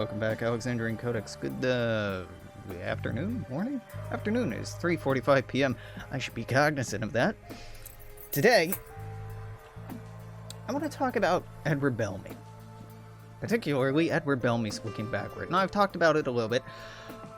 Welcome back, Alexandrian Codex. Good afternoon? Morning? Afternoon is 3:45 p.m. I should be cognizant of that. Today, I want to talk about Edward Bellamy. Particularly, Edward Bellamy's Looking Backward. Now, I've talked about it a little bit.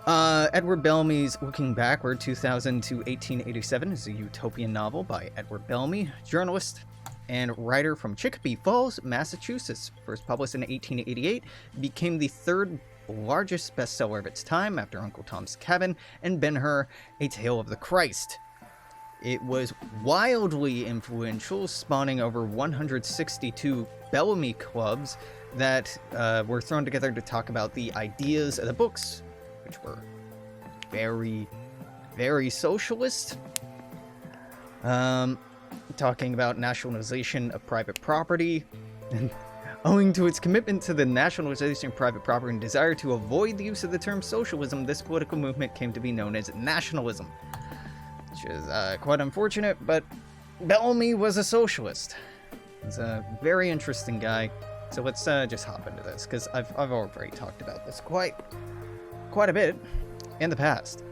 Edward Bellamy's Looking Backward, 2000 to 1887, is a utopian novel by Edward Bellamy, journalist and writer from Chicopee Falls, Massachusetts. First published in 1888, became the third largest bestseller of its time after Uncle Tom's Cabin and Ben-Hur, A Tale of the Christ. It was wildly influential, spawning over 162 Bellamy clubs that were thrown together to talk about the ideas of the books, which were very, very socialist. Talking about nationalization of private property, and owing to its commitment to the nationalization of private property and desire to avoid the use of the term socialism, this political movement came to be known as nationalism, which is quite unfortunate, but Bellamy was a socialist. He's a very interesting guy, so let's just hop into this, because I've already talked about this quite a bit in the past.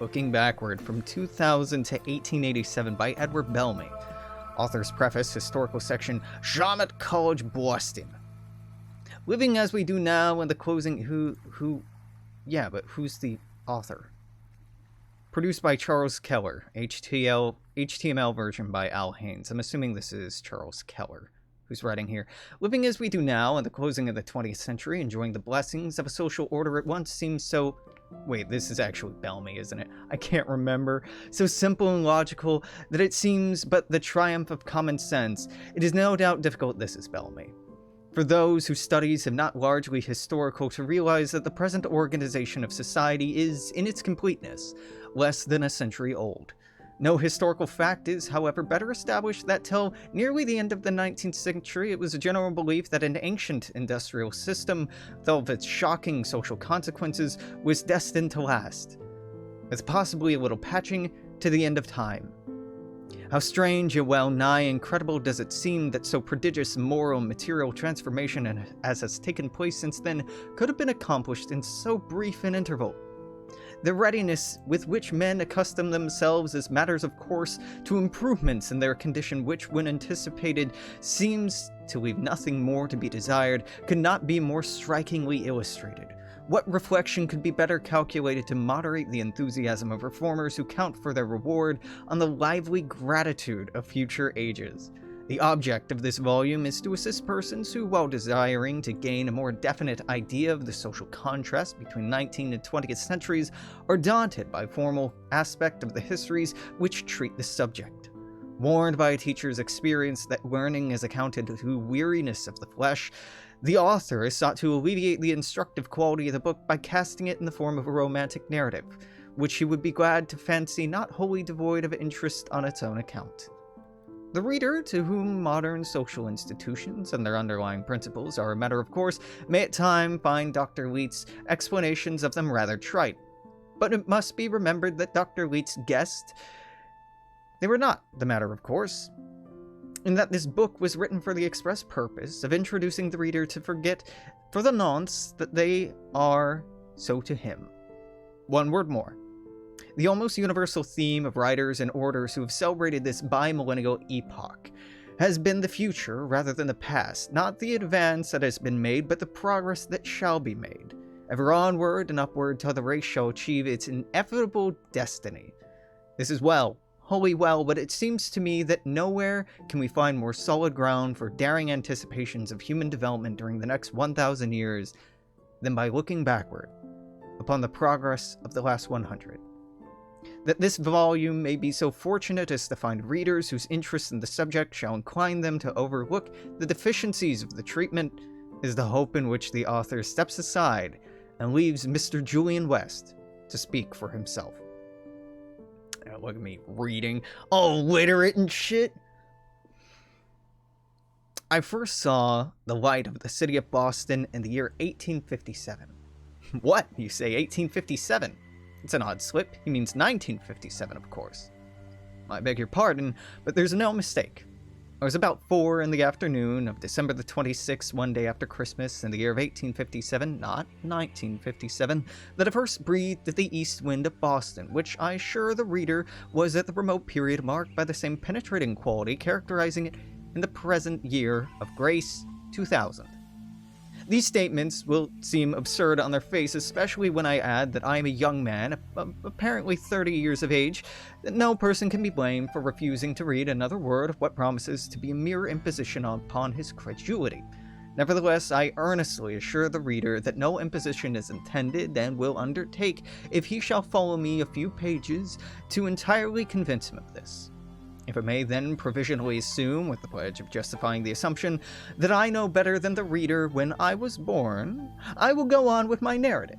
Looking Backward, from 2000 to 1887 by Edward Bellamy. Author's preface, historical section, Charlotte College, Boston. Living as we do now in the closing, but who's the author? Produced by Charles Keller, HTML version by Al Haynes. I'm assuming this is Charles Keller who's writing here. Living as we do now in the closing of the 20th century, enjoying the blessings of a social order at once seems so... Wait, this is actually Bellamy, isn't it? I can't remember. So simple and logical that it seems but the triumph of common sense. It is no doubt difficult, this is Bellamy, for those whose studies have not largely historical to realize that the present organization of society is, in its completeness, less than a century old. No historical fact is, however, better established that till nearly the end of the 19th century it was a general belief that an ancient industrial system, though of its shocking social consequences, was destined to last, with possibly a little patching, to the end of time. How strange and well nigh incredible does it seem that so prodigious moral and material transformation as has taken place since then could have been accomplished in so brief an interval. The readiness with which men accustom themselves as matters of course to improvements in their condition which, when anticipated, seems to leave nothing more to be desired, could not be more strikingly illustrated. What reflection could be better calculated to moderate the enthusiasm of reformers who count for their reward on the lively gratitude of future ages? The object of this volume is to assist persons who, while desiring to gain a more definite idea of the social contrast between 19th and 20th centuries, are daunted by formal aspect of the histories which treat the subject. Warned by a teacher's experience that learning is accounted to weariness of the flesh, the author has sought to alleviate the instructive quality of the book by casting it in the form of a romantic narrative, which he would be glad to fancy not wholly devoid of interest on its own account. The reader, to whom modern social institutions and their underlying principles are a matter of course, may at times find Dr. Leite's explanations of them rather trite. But it must be remembered that Dr. Leite's guessed they were not the matter of course, and that this book was written for the express purpose of introducing the reader to forget for the nonce that they are so to him. One word more. The almost universal theme of writers and orators who have celebrated this bi-millennial epoch has been the future rather than the past, not the advance that has been made, but the progress that shall be made. Ever onward and upward till the race shall achieve its inevitable destiny. This is well, wholly well, but it seems to me that nowhere can we find more solid ground for daring anticipations of human development during the next 1,000 years than by looking backward upon the progress of the last 100. That this volume may be so fortunate as to find readers whose interest in the subject shall incline them to overlook the deficiencies of the treatment is the hope in which the author steps aside and leaves Mr. Julian West to speak for himself. Look at me reading, all literate and shit. I first saw the light of the city of Boston in the year 1857. What, you say, 1857? It's an odd slip. He means 1957, of course. I beg your pardon, but there's no mistake. It was about 4 in the afternoon of December the 26th, one day after Christmas, in the year of 1857, not 1957, that I first breathed the east wind of Boston, which I assure the reader was at the remote period marked by the same penetrating quality characterizing it in the present year of grace 2000. These statements will seem absurd on their face, especially when I add that I am a young man, apparently 30 years of age, that no person can be blamed for refusing to read another word of what promises to be a mere imposition upon his credulity. Nevertheless, I earnestly assure the reader that no imposition is intended, and will undertake, if he shall follow me a few pages, to entirely convince him of this. If I may then provisionally assume, with the pledge of justifying the assumption, that I know better than the reader when I was born, I will go on with my narrative.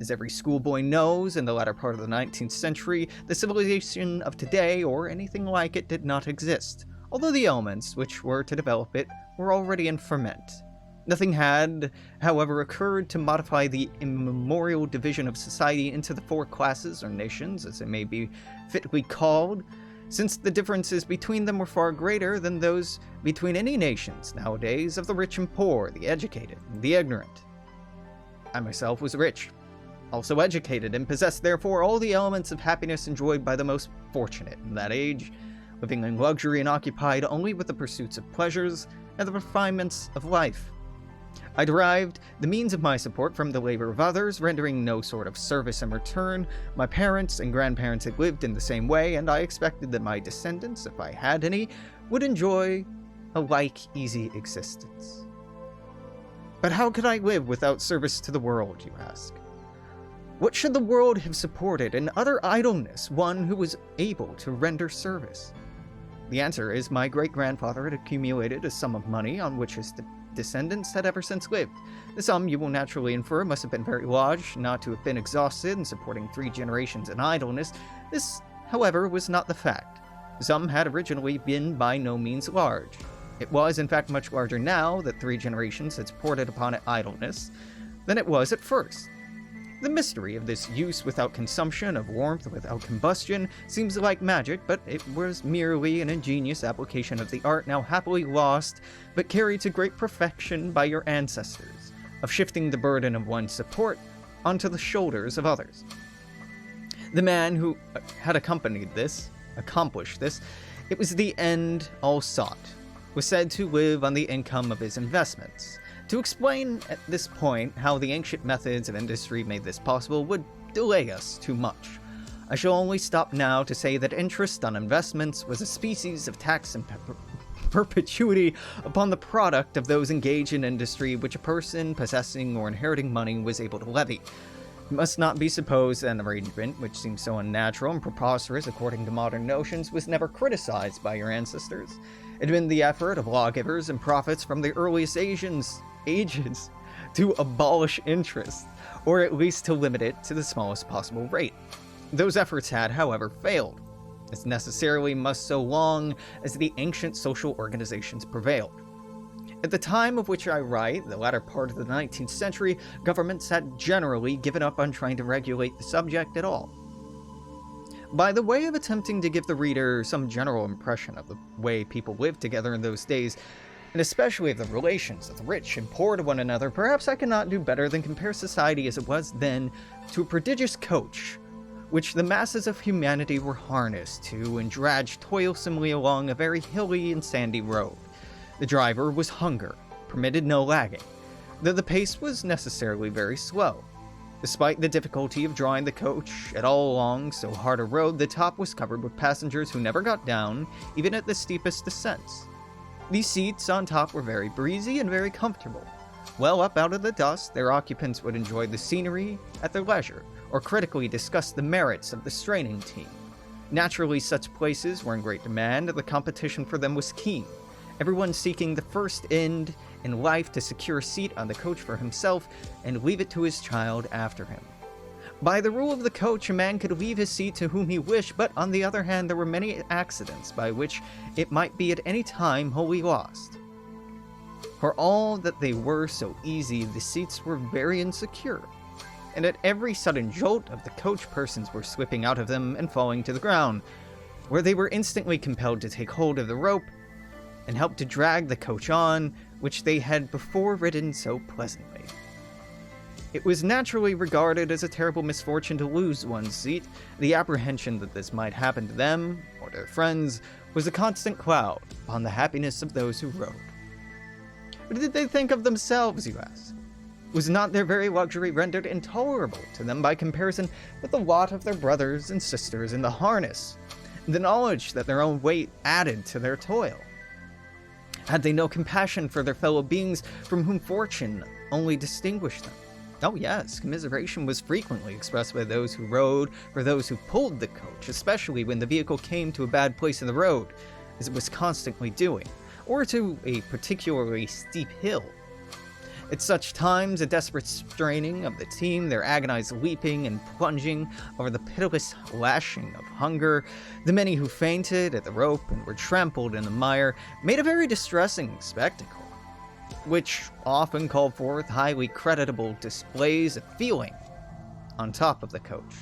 As every schoolboy knows, in the latter part of the 19th century, the civilization of today, or anything like it, did not exist, although the elements which were to develop it were already in ferment. Nothing had, however, occurred to modify the immemorial division of society into the 4 classes, or nations, as it may be fitly called, since the differences between them were far greater than those between any nations nowadays of the rich and poor, the educated and the ignorant. I myself was rich, also educated, and possessed therefore all the elements of happiness enjoyed by the most fortunate in that age, living in luxury and occupied only with the pursuits of pleasures and the refinements of life. I derived the means of my support from the labor of others, rendering no sort of service in return. My parents and grandparents had lived in the same way, and I expected that my descendants, if I had any, would enjoy a like easy existence. But how could I live without service to the world, you ask? What should the world have supported in utter idleness one who was able to render service? The answer is my great-grandfather had accumulated a sum of money on which his descendants had ever since lived. The sum, you will naturally infer, must have been very large, not to have been exhausted in supporting 3 generations in idleness. This, however, was not the fact. The sum had originally been by no means large. It was, in fact, much larger now that 3 generations had supported upon it idleness than it was at first. The mystery of this use without consumption, of warmth without combustion, seems like magic, but it was merely an ingenious application of the art now happily lost, but carried to great perfection by your ancestors, of shifting the burden of one's support onto the shoulders of others. The man who had accomplished this, it was the end all sought, was said to live on the income of his investments. To explain at this point how the ancient methods of industry made this possible would delay us too much. I shall only stop now to say that interest on investments was a species of tax in perpetuity upon the product of those engaged in industry which a person possessing or inheriting money was able to levy. It must not be supposed that an arrangement which seems so unnatural and preposterous according to modern notions was never criticized by your ancestors. It had been the effort of lawgivers and prophets from the earliest ages to abolish interest, or at least to limit it to the smallest possible rate. Those efforts had, however, failed, as necessarily must so long as the ancient social organizations prevailed. At the time of which I write, the latter part of the 19th century, governments had generally given up on trying to regulate the subject at all. By the way of attempting to give the reader some general impression of the way people lived together in those days, and especially of the relations of the rich and poor to one another, perhaps I cannot do better than compare society as it was then to a prodigious coach, which the masses of humanity were harnessed to and dragged toilsomely along a very hilly and sandy road. The driver was hunger, permitted no lagging, though the pace was necessarily very slow. Despite the difficulty of drawing the coach at all along so hard a road, the top was covered with passengers who never got down, even at the steepest descents. These seats on top were very breezy and very comfortable. Well up out of the dust, their occupants would enjoy the scenery at their leisure, or critically discuss the merits of the straining team. Naturally, such places were in great demand, and the competition for them was keen, everyone seeking the first end in life to secure a seat on the coach for himself and leave it to his child after him. By the rule of the coach, a man could leave his seat to whom he wished, but on the other hand, there were many accidents by which it might be at any time wholly lost. For all that they were so easy, the seats were very insecure, and at every sudden jolt of the coach, persons were slipping out of them and falling to the ground, where they were instantly compelled to take hold of the rope and helped to drag the coach on, which they had before ridden so pleasantly. It was naturally regarded as a terrible misfortune to lose one's seat. The apprehension that this might happen to them, or their friends, was a constant cloud upon the happiness of those who rode. What did they think of themselves, you ask? Was not their very luxury rendered intolerable to them by comparison with the lot of their brothers and sisters in the harness, and the knowledge that their own weight added to their toil? Had they no compassion for their fellow beings from whom fortune only distinguished them? Oh yes, commiseration was frequently expressed by those who rode for those who pulled the coach, especially when the vehicle came to a bad place in the road, as it was constantly doing, or to a particularly steep hill. At such times, a desperate straining of the team, their agonized leaping and plunging over the pitiless lashing of hunger, the many who fainted at the rope and were trampled in the mire, made a very distressing spectacle, which often called forth highly creditable displays of feeling on top of the coach.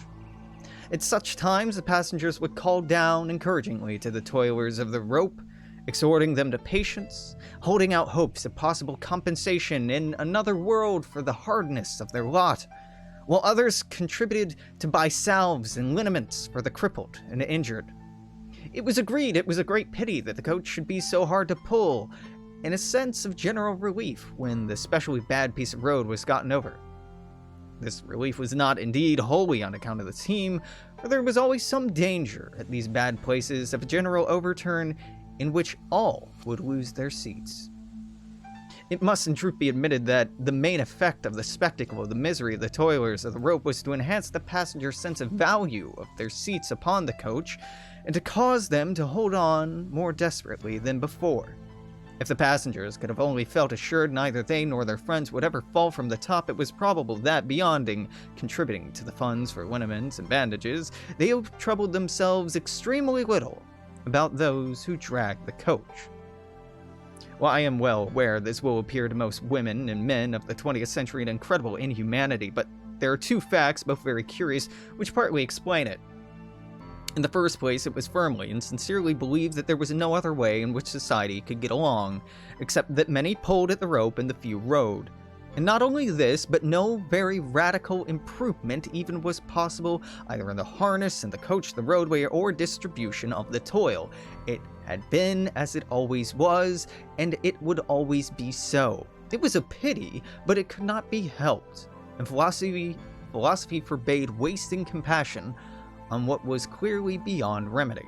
At such times, the passengers would call down encouragingly to the toilers of the rope, exhorting them to patience, holding out hopes of possible compensation in another world for the hardness of their lot, while others contributed to buy salves and liniments for the crippled and injured. It was agreed it was a great pity that the coach should be so hard to pull, and a sense of general relief when the especially bad piece of road was gotten over. This relief was not indeed wholly on account of the team, for there was always some danger at these bad places of a general overturn in which all would lose their seats. It must in truth be admitted that the main effect of the spectacle of the misery of the toilers of the rope was to enhance the passengers' sense of value of their seats upon the coach, and to cause them to hold on more desperately than before. If the passengers could have only felt assured neither they nor their friends would ever fall from the top, it was probable that, beyond contributing to the funds for liniments and bandages, they troubled themselves extremely little about those who dragged the coach. While I am well aware this will appear to most women and men of the 20th century an incredible inhumanity, but there are two facts, both very curious, which partly explain it. In the first place, it was firmly and sincerely believed that there was no other way in which society could get along, except that many pulled at the rope and the few rode. And not only this, but no very radical improvement even was possible, either in the harness and the coach, the roadway, or distribution of the toil. It had been as it always was, and it would always be so. It was a pity, but it could not be helped, and philosophy forbade wasting compassion on what was clearly beyond remedy.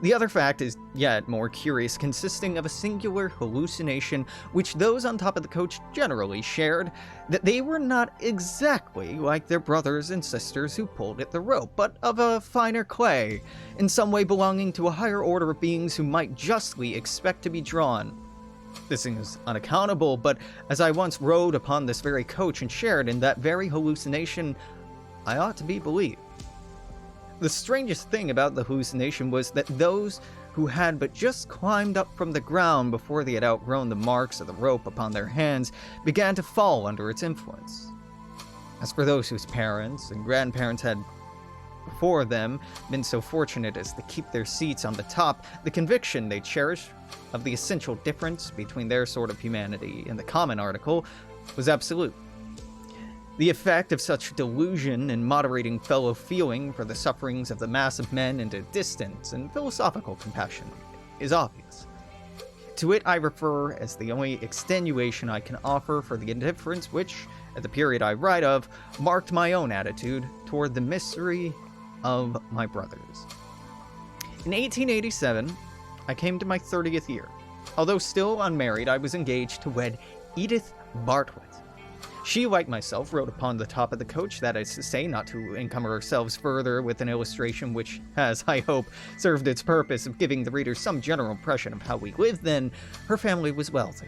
The other fact is yet more curious, consisting of a singular hallucination which those on top of the coach generally shared, that they were not exactly like their brothers and sisters who pulled at the rope, but of a finer clay, in some way belonging to a higher order of beings who might justly expect to be drawn. This seems unaccountable, but as I once rode upon this very coach and shared in that very hallucination, I ought to be believed. The strangest thing about the hallucination was that those who had but just climbed up from the ground before they had outgrown the marks of the rope upon their hands began to fall under its influence. As for those whose parents and grandparents had before them been so fortunate as to keep their seats on the top, the conviction they cherished of the essential difference between their sort of humanity and the common article was absolute. The effect of such delusion in moderating fellow feeling for the sufferings of the mass of men into distant and philosophical compassion is obvious. To it I refer as the only extenuation I can offer for the indifference which, at the period I write of, marked my own attitude toward the misery of my brothers. In 1887, I came to my 30th year. Although still unmarried, I was engaged to wed Edith Bartlett. She, like myself, rode upon the top of the coach, that is to say, not to encumber ourselves further with an illustration which has, I hope, served its purpose of giving the reader some general impression of how we lived then. Her family was wealthy.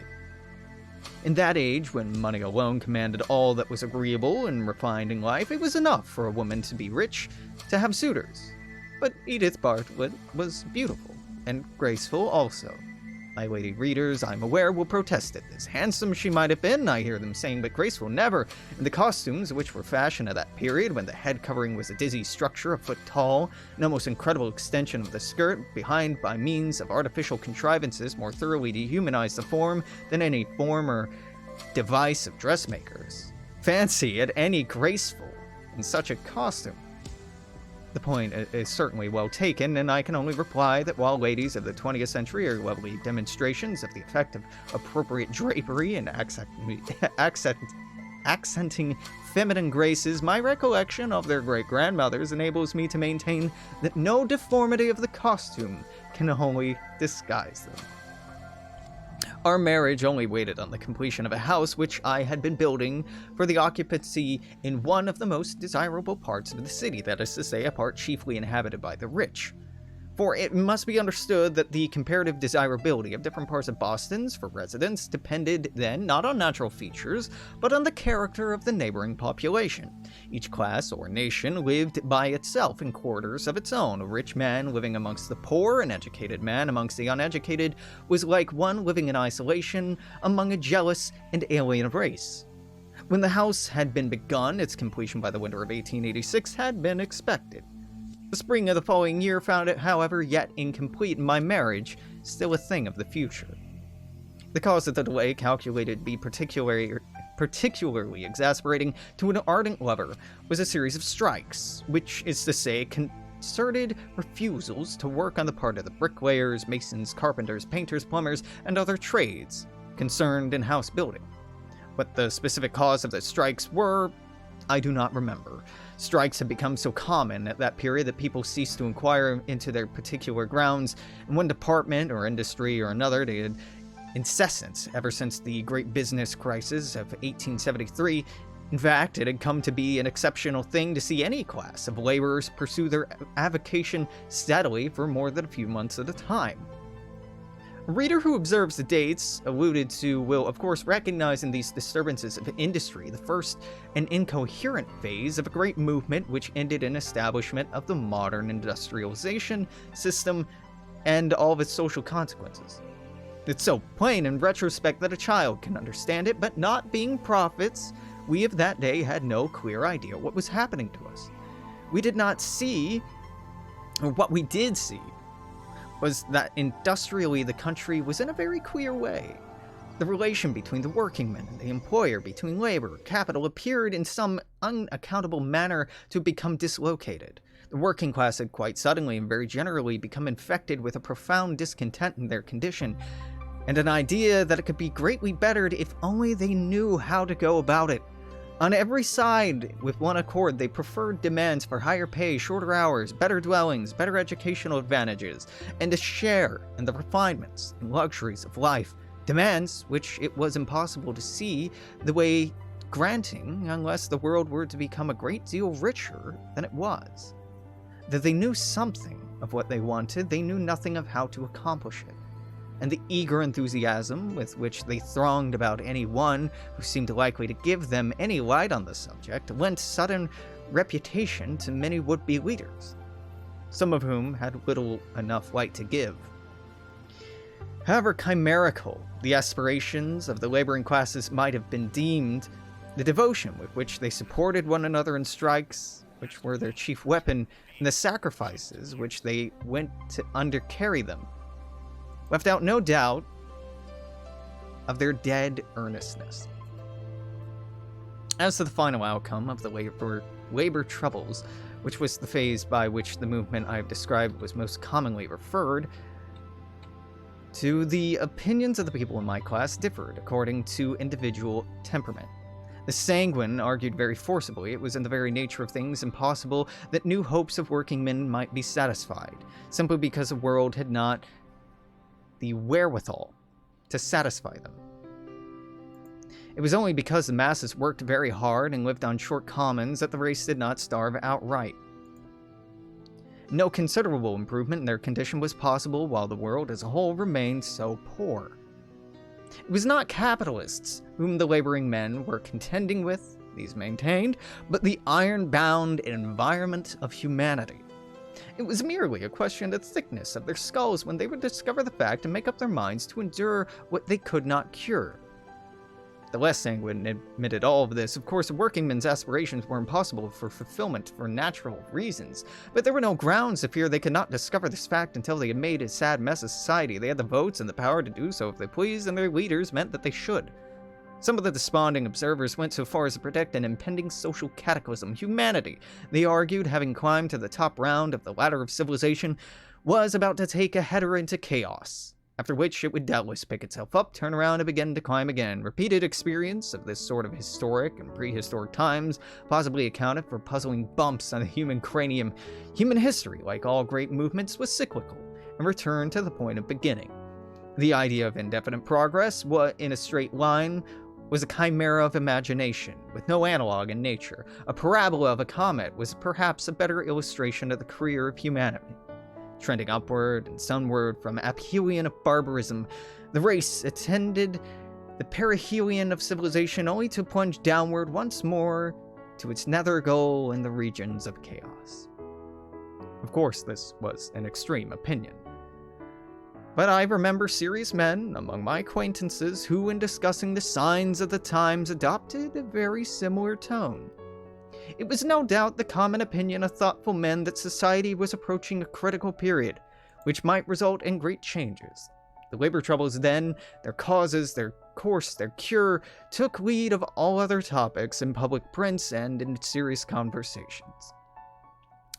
In that age, when money alone commanded all that was agreeable and refined in life, it was enough for a woman to be rich, to have suitors. But Edith Bartlett was beautiful, and graceful also. My lady readers, I'm aware, will protest at this. Handsome she might have been, I hear them saying, but graceful never. And the costumes, which were fashion at that period, when the head covering was a dizzy structure a foot tall, an almost incredible extension of the skirt, behind by means of artificial contrivances more thoroughly dehumanized the form than any form or device of dressmakers. Fancy at any graceful in such a costume. The point is certainly well taken, and I can only reply that while ladies of the 20th century are lovely demonstrations of the effect of appropriate drapery and accenting feminine graces, my recollection of their great-grandmothers enables me to maintain that no deformity of the costume can wholly disguise them. Our marriage only waited on the completion of a house which I had been building for the occupancy in one of the most desirable parts of the city, that is to say, a part chiefly inhabited by the rich. For it must be understood that the comparative desirability of different parts of Boston's for residence depended then not on natural features, but on the character of the neighboring population. Each class or nation lived by itself in quarters of its own. A rich man living amongst the poor, an educated man amongst the uneducated, was like one living in isolation among a jealous and alien race. When the house had been begun, its completion by the winter of 1886 had been expected. The spring of the following year found it, however, yet incomplete, and my marriage still a thing of the future. The cause of the delay, calculated to be particularly exasperating to an ardent lover, was a series of strikes, which is to say, concerted refusals to work on the part of the bricklayers, masons, carpenters, painters, plumbers, and other trades concerned in house building. What the specific cause of the strikes were, I do not remember. Strikes had become so common at that period that people ceased to inquire into their particular grounds. In one department or industry or another, they had incessant ever since the great business crisis of 1873. In fact, it had come to be an exceptional thing to see any class of laborers pursue their avocation steadily for more than a few months at a time. A reader who observes the dates alluded to will, of course, recognize in these disturbances of industry the first and incoherent phase of a great movement which ended in establishment of the modern industrialization system and all of its social consequences. It's so plain in retrospect that a child can understand it, but not being prophets, we of that day had no clear idea what was happening to us. We did not see, or what we did see, was that industrially the country was in a very queer way. The relation between the workingman and the employer, between labor, capital, appeared in some unaccountable manner to have become dislocated. The working class had quite suddenly and very generally become infected with a profound discontent in their condition, and an idea that it could be greatly bettered if only they knew how to go about it. On every side, with one accord, they preferred demands for higher pay, shorter hours, better dwellings, better educational advantages, and a share in the refinements and luxuries of life. Demands which it was impossible to see the way granting unless the world were to become a great deal richer than it was. Though they knew something of what they wanted, they knew nothing of how to accomplish it. And the eager enthusiasm with which they thronged about any one who seemed likely to give them any light on the subject lent sudden reputation to many would-be leaders, some of whom had little enough light to give. However chimerical the aspirations of the laboring classes might have been deemed, the devotion with which they supported one another in strikes, which were their chief weapon, and the sacrifices which they went to undercarry them, left out no doubt of their dead earnestness. As to the final outcome of the labor troubles, which was the phase by which the movement I have described was most commonly referred to, the opinions of the people in my class differed according to individual temperament. The sanguine argued very forcibly it was in the very nature of things impossible that new hopes of working men might be satisfied, simply because the world had not the wherewithal to satisfy them. It was only because the masses worked very hard and lived on short commons that the race did not starve outright. No considerable improvement in their condition was possible while the world as a whole remained so poor. It was not capitalists whom the laboring men were contending with, these maintained, but the iron-bound environment of humanity. It was merely a question of the thickness of their skulls when they would discover the fact and make up their minds to endure what they could not cure. The less sanguine admitted all of this. Of course, working men's aspirations were impossible for fulfillment for natural reasons, but there were no grounds to fear they could not discover this fact until they had made a sad mess of society. They had the votes and the power to do so if they pleased, and their leaders meant that they should. Some of the desponding observers went so far as to predict an impending social cataclysm. Humanity, they argued, having climbed to the top round of the ladder of civilization, was about to take a header into chaos, after which it would doubtless pick itself up, turn around, and begin to climb again. Repeated experience of this sort of historic and prehistoric times possibly accounted for puzzling bumps on the human cranium. Human history, like all great movements, was cyclical and returned to the point of beginning. The idea of indefinite progress, in a straight line, was a chimera of imagination, with no analog in nature. A parabola of a comet was perhaps a better illustration of the career of humanity. Trending upward and sunward from aphelion of barbarism, the race attended the perihelion of civilization only to plunge downward once more to its nether goal in the regions of chaos. Of course, this was an extreme opinion. But I remember serious men among my acquaintances who, in discussing the signs of the times, adopted a very similar tone. It was no doubt the common opinion of thoughtful men that society was approaching a critical period, which might result in great changes. The labor troubles then, their causes, their course, their cure, took lead of all other topics in public prints and in serious conversations.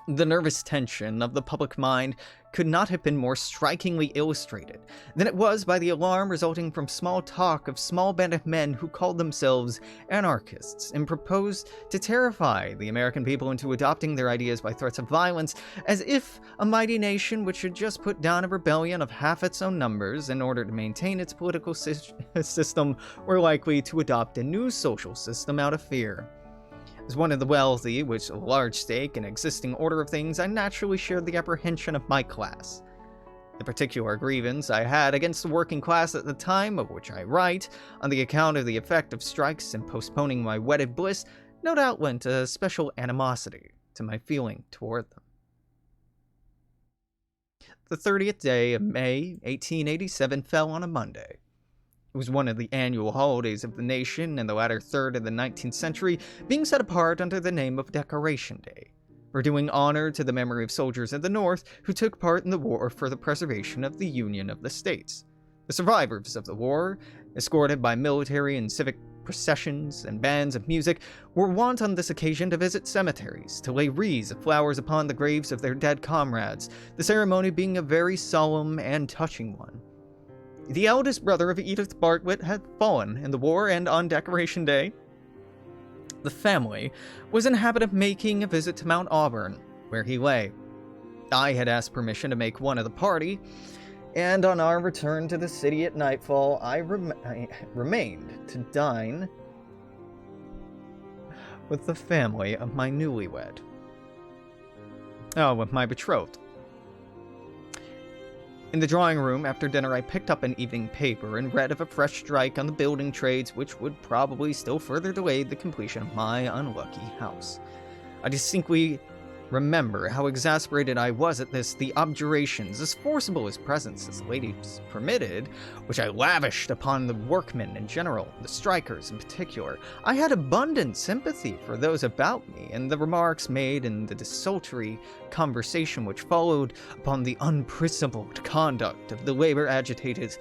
The nervous tension of the public mind could not have been more strikingly illustrated than it was by the alarm resulting from small talk of small band of men who called themselves anarchists and proposed to terrify the American people into adopting their ideas by threats of violence, as if a mighty nation which had just put down a rebellion of half its own numbers in order to maintain its political system were likely to adopt a new social system out of fear. As one of the wealthy, with a large stake in existing order of things, I naturally shared the apprehension of my class. The particular grievance I had against the working class at the time of which I write, on the account of the effect of strikes in postponing my wedded bliss, no doubt lent a special animosity to my feeling toward them. The 30th day of May, 1887, fell on a Monday. It was one of the annual holidays of the nation in the latter third of the 19th century, being set apart under the name of Decoration Day, for doing honor to the memory of soldiers in the North who took part in the war for the preservation of the Union of the States. The survivors of the war, escorted by military and civic processions and bands of music, were wont on this occasion to visit cemeteries, to lay wreaths of flowers upon the graves of their dead comrades, the ceremony being a very solemn and touching one. The eldest brother of Edith Bartlett had fallen in the war, and on Decoration Day, the family was in the habit of making a visit to Mount Auburn, where he lay. I had asked permission to make one of the party, and on our return to the city at nightfall, I remained to dine with the family of my newlywed. Oh, with my betrothed. In the drawing room after dinner, I picked up an evening paper and read of a fresh strike on the building trades, which would probably still further delay the completion of my unlucky house. I distinctly remember how exasperated I was at this. The objurgations, as forcible as presents as ladies permitted, which I lavished upon the workmen in general, the strikers in particular. I had abundant sympathy for those about me, and the remarks made in the desultory conversation which followed upon the unprincipled conduct of the labor agitated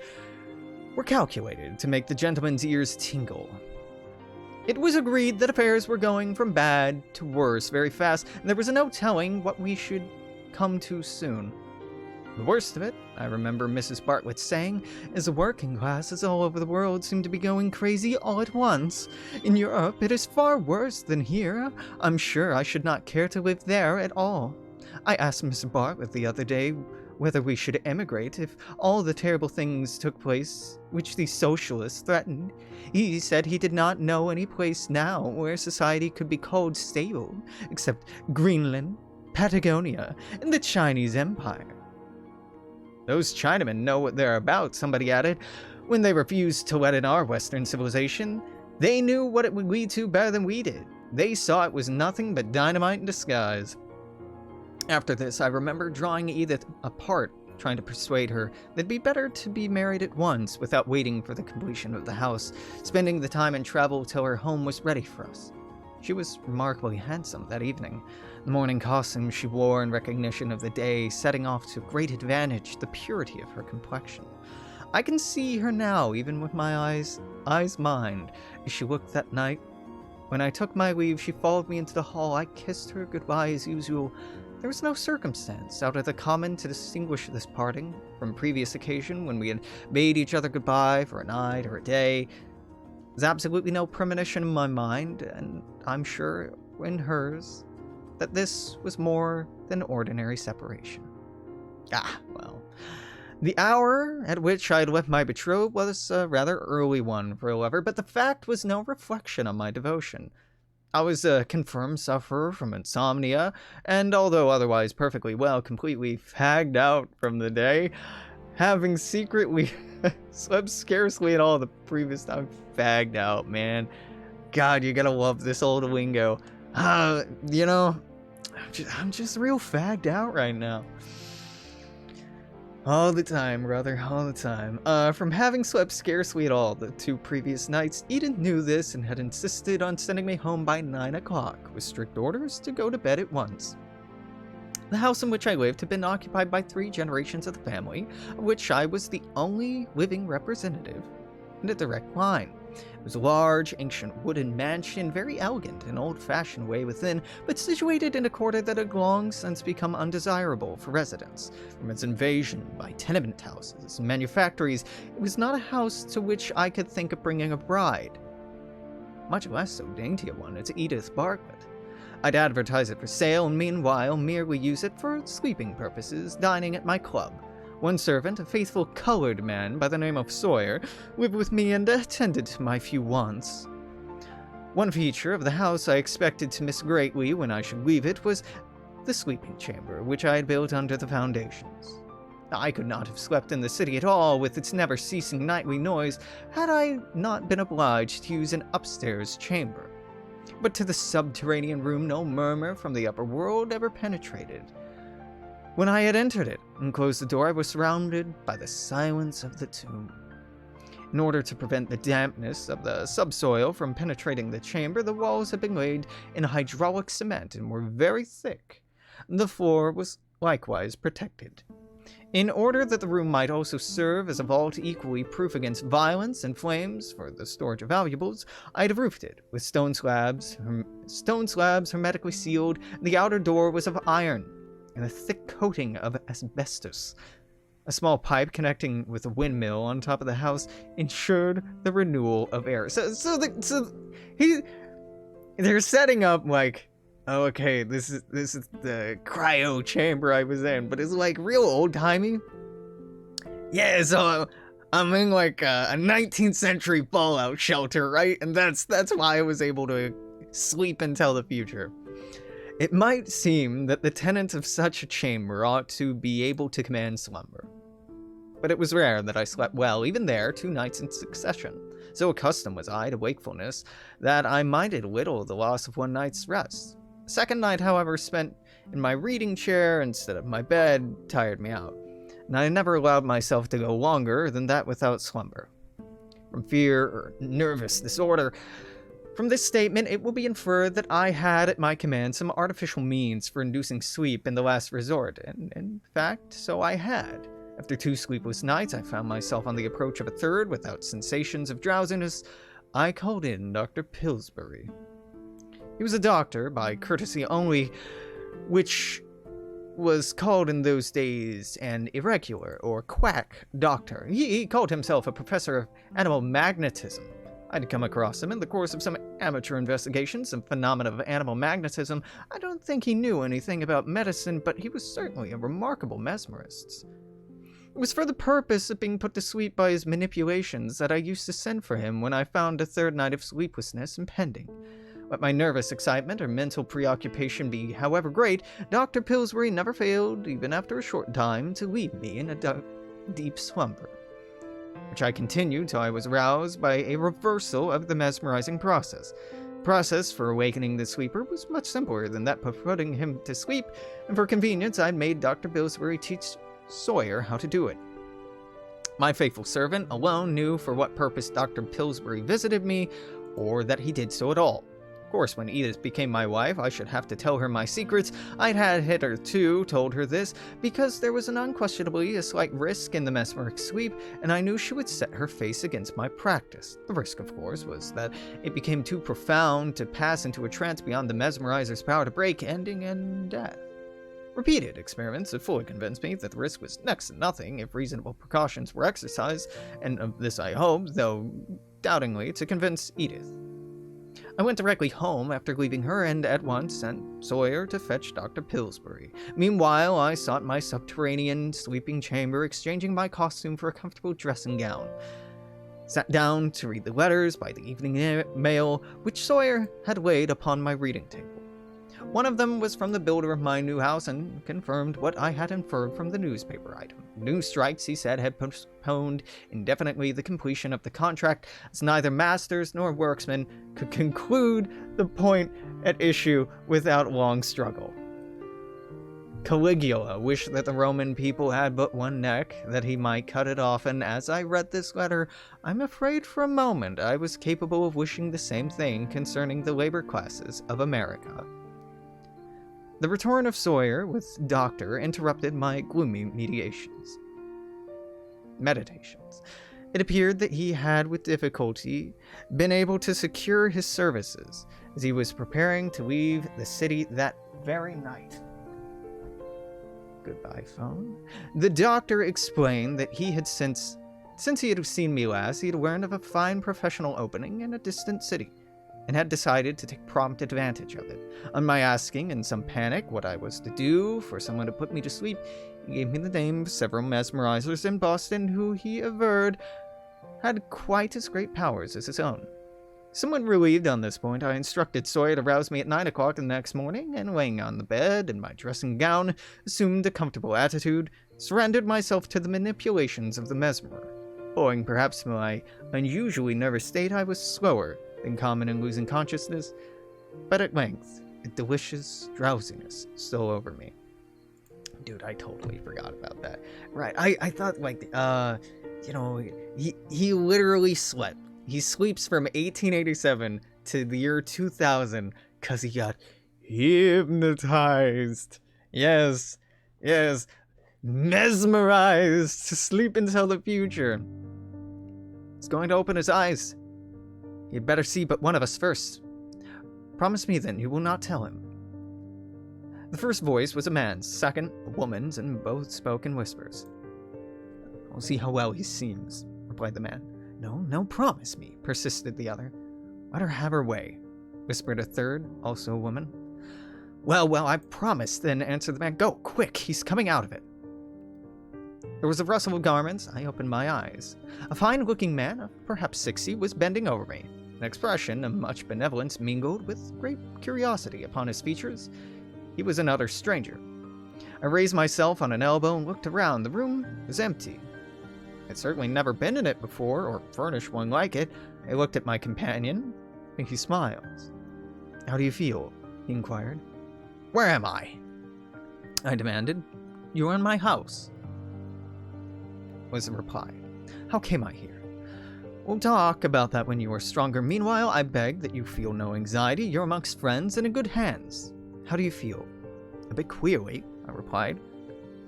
were calculated to make the gentleman's ears tingle. It was agreed that affairs were going from bad to worse very fast, and there was no telling what we should come to soon. The worst of it, I remember Mrs. Bartlett saying, is the working classes all over the world seem to be going crazy all at once. In Europe, it is far worse than here. I'm sure I should not care to live there at all. I asked Mr. Bartlett the other day whether we should emigrate if all the terrible things took place which these socialists threatened. He said he did not know any place now where society could be called stable, except Greenland, Patagonia, and the Chinese Empire. Those Chinamen know what they're about, somebody added. When they refused to let in our Western civilization, they knew what it would lead to better than we did. They saw it was nothing but dynamite in disguise. After this, I remember drawing Edith apart, trying to persuade her that it'd be better to be married at once without waiting for the completion of the house, spending the time and travel till her home was ready for us. She was remarkably handsome that evening. The morning costume she wore in recognition of the day, setting off to great advantage the purity of her complexion. I can see her now, even with my eyes mind, as she looked that night. When I took my leave, she followed me into the hall. I kissed her goodbye as usual. There was no circumstance out of the common to distinguish this parting from previous occasion when we had bade each other goodbye for a night or a day. There's absolutely no premonition in my mind, and I'm sure in hers, that this was more than ordinary separation. Well, the hour at which I had left my betrothed was a rather early one for a lover, but the fact was no reflection on my devotion. I was a confirmed sufferer from insomnia, and although otherwise perfectly well, completely fagged out from the day, having secretly slept scarcely at all the previous time. Fagged out, man. God, you gotta love this old lingo. You know, I'm just real fagged out right now. All the time, brother, all the time. From having slept scarcely at all the 2 previous nights, Edith knew this and had insisted on sending me home by 9 o'clock, with strict orders to go to bed at once. The house in which I lived had been occupied by 3 generations of the family, of which I was the only living representative in a direct line. It was a large, ancient wooden mansion, very elegant and old-fashioned way within, but situated in a quarter that had long since become undesirable for residence. From its invasion by tenement houses and manufactories, it was not a house to which I could think of bringing a bride, much less so dainty a one as Edith Bartlett. I'd advertise it for sale and meanwhile merely use it for sleeping purposes, dining at my club. One servant, a faithful colored man by the name of Sawyer, lived with me and attended to my few wants. One feature of the house I expected to miss greatly when I should leave it was the sleeping chamber, which I had built under the foundations. I could not have slept in the city at all with its never-ceasing nightly noise had I not been obliged to use an upstairs chamber. But to the subterranean room no murmur from the upper world ever penetrated. When I had entered it and closed the door, I was surrounded by the silence of the tomb. In order to prevent the dampness of the subsoil from penetrating the chamber, the walls had been laid in hydraulic cement and were very thick. The floor was likewise protected. In order that the room might also serve as a vault equally proof against violence and flames for the storage of valuables, I had roofed it with stone slabs hermetically sealed, and the outer door was of iron and a thick coating of asbestos. A small pipe connecting with a windmill on top of the house ensured the renewal of air. They're setting up like, oh, okay, this is the cryo chamber I was in, but it's like real old timey. Yeah, so I'm in like a 19th century fallout shelter, right? And that's why I was able to sleep and tell the future. It might seem that the tenant of such a chamber ought to be able to command slumber. But it was rare that I slept well, even there, 2 nights in succession. So accustomed was I to wakefulness that I minded little the loss of 1 night's rest. The second night, however, spent in my reading chair instead of my bed, tired me out, and I never allowed myself to go longer than that without slumber. From fear or nervous disorder, from this statement, it will be inferred that I had at my command some artificial means for inducing sleep in the last resort, and in fact, so I had. After 2 sleepless nights, I found myself on the approach of a third without sensations of drowsiness. I called in Dr. Pillsbury. He was a doctor, by courtesy only, which was called in those days an irregular or quack doctor. He called himself a professor of animal magnetism. I'd come across him in the course of some amateur investigations and phenomena of animal magnetism. I don't think he knew anything about medicine, but he was certainly a remarkable mesmerist. It was for the purpose of being put to sleep by his manipulations that I used to send for him when I found a 3rd night of sleeplessness impending. Let my nervous excitement or mental preoccupation be however great, Dr. Pillsbury never failed, even after a short time, to leave me in a deep slumber, which I continued till I was roused by a reversal of the mesmerizing process. Process for awakening the sleeper was much simpler than that of putting him to sleep, and for convenience I'd made Dr. Pillsbury teach Sawyer how to do it. My faithful servant alone knew for what purpose Dr. Pillsbury visited me, or that he did so at all. Of course, when Edith became my wife, I should have to tell her my secrets. I'd had hitherto told her this, because there was unquestionably a slight risk in the mesmeric sweep, and I knew she would set her face against my practice. The risk, of course, was that it became too profound to pass into a trance beyond the mesmerizer's power to break, ending in death. Repeated experiments have fully convinced me that the risk was next to nothing if reasonable precautions were exercised, and of this I hoped, though doubtingly, to convince Edith. I went directly home after leaving her and at once sent Sawyer to fetch Dr. Pillsbury. Meanwhile, I sought my subterranean sleeping chamber, exchanging my costume for a comfortable dressing gown. Sat down to read the letters by the evening mail, which Sawyer had laid upon my reading table. One of them was from the builder of my new house and confirmed what I had inferred from the newspaper item. News strikes, he said, had postponed indefinitely the completion of the contract, as neither masters nor workmen could conclude the point at issue without long struggle. Caligula wished that the Roman people had but one neck, that he might cut it off, and as I read this letter, I'm afraid for a moment I was capable of wishing the same thing concerning the labor classes of America. The return of Sawyer with Doctor interrupted my gloomy meditations. It appeared that he had with difficulty been able to secure his services, as he was preparing to leave the city that very night. Goodbye, phone. The doctor explained that he had since he had seen me last, he had learned of a fine professional opening in a distant city, and had decided to take prompt advantage of it. On my asking, in some panic, what I was to do for someone to put me to sleep, he gave me the name of several mesmerizers in Boston who he averred had quite as great powers as his own. Somewhat relieved on this point, I instructed Sawyer to rouse me at 9 o'clock the next morning, and laying on the bed in my dressing gown, assumed a comfortable attitude, surrendered myself to the manipulations of the mesmerer. Owing perhaps to my unusually nervous state, I was slower than common in losing consciousness, but at length, a delicious drowsiness stole over me. Dude, I totally forgot about that. Right, I thought, he literally slept. He sleeps from 1887 to the year 2000 because he got hypnotized. Yes, mesmerized to sleep until the future. He's going to open his eyes. You'd better see but one of us first. Promise me then you will not tell him. The first voice was a man's, second a woman's, and both spoke in whispers. I'll see how well he seems, replied the man. No, promise me, persisted the other. Let her have her way, whispered a third, also a woman. Well, I promise, then, answered the man. Go, quick, he's coming out of it. There was a rustle of garments. I opened my eyes. A fine-looking man, of perhaps 60, was bending over me. An expression of much benevolence mingled with great curiosity upon his features. He was an utter stranger. I raised myself on an elbow and looked around. The room was empty. I'd certainly never been in it before, or furnished one like it. I looked at my companion, and he smiled. How do you feel? He inquired. Where am I? I demanded. You are in my house, was the reply. How came I here? We'll talk about that when you are stronger. Meanwhile, I beg that you feel no anxiety. You're amongst friends and in good hands. How do you feel? A bit queerly, I replied.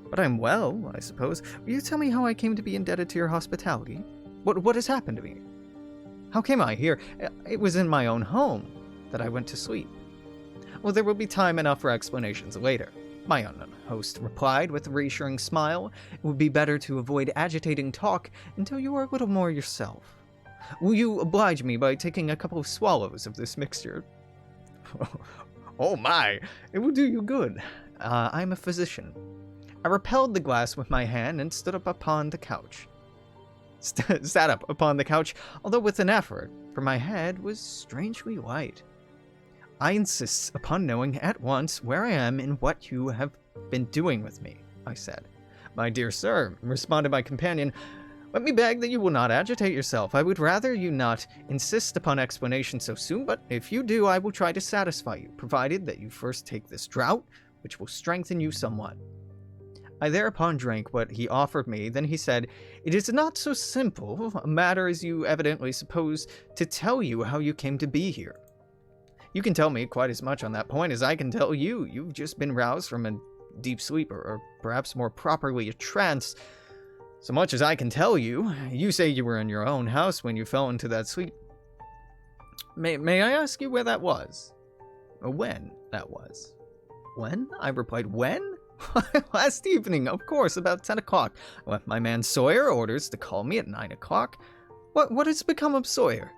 But I'm well, I suppose. Will you tell me how I came to be indebted to your hospitality? What has happened to me? How came I here? It was in my own home that I went to sleep. Well, there will be time enough for explanations later, my unknown host replied with a reassuring smile. It would be better to avoid agitating talk until you are a little more yourself. Will you oblige me by taking a couple of swallows of this mixture? Oh my, it will do you good. I'm a physician. I repelled the glass with my hand and stood up upon the couch. Sat up upon the couch, although with an effort, for my head was strangely light. I insist upon knowing at once where I am and what you have been doing with me, I said. My dear sir, responded my companion, Let me beg that you will not agitate yourself. I would rather you not insist upon explanation so soon, but if you do, I will try to satisfy you, provided that you first take this draught, which will strengthen you somewhat. I thereupon drank what he offered me. Then he said, "It is not so simple a matter as you evidently suppose to tell you how you came to be here. You can tell me quite as much on that point as I can tell you. You've just been roused from a deep sleep, or perhaps more properly a trance. So much as I can tell you, you say you were in your own house when you fell into that sleep. May I ask you where that was? Or when that was?" "When?" I replied. "When? Last evening, of course, about 10 o'clock. I left my man Sawyer orders to call me at 9 o'clock. What has become of Sawyer?"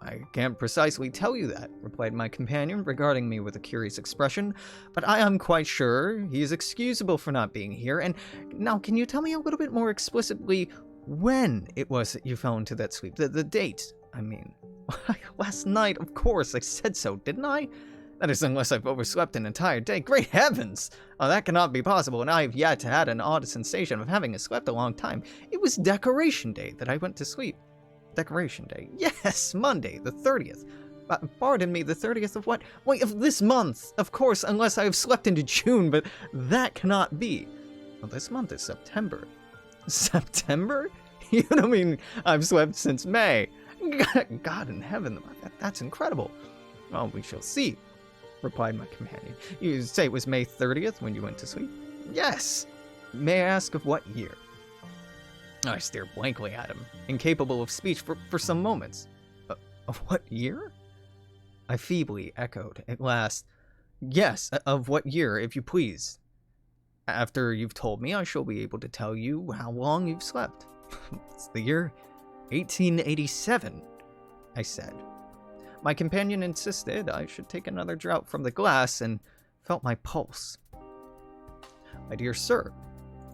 "I can't precisely tell you that," replied my companion, regarding me with a curious expression, "but I am quite sure he is excusable for not being here. And now, can you tell me a little bit more explicitly when it was that you fell into that sleep? The date, I mean." "Last night, of course, I said so, didn't I? That is, unless I've overslept an entire day. Great heavens! Oh, that cannot be possible, and I have yet had an odd sensation of having slept a long time. It was Decoration Day that I went to sleep." "Decoration Day?" "Yes, Monday, the 30th. Pardon me, the 30th of what? Wait, of this month, of course, unless I have slept into June, but that cannot be." "Well, this month is September." "September? You don't mean I've slept since May?" God in heaven, that's incredible." "Well, we shall see," replied my companion. "You say it was May 30th when you went to sleep?" "Yes." "May I ask of what year?" I stared blankly at him, incapable of speech for some moments. Of what year?" I feebly echoed at last. "Yes, of what year, if you please." "After you've told me, I shall be able to tell you how long you've slept." "It's the year 1887, I said. My companion insisted I should take another draught from the glass and felt my pulse. "My dear sir,"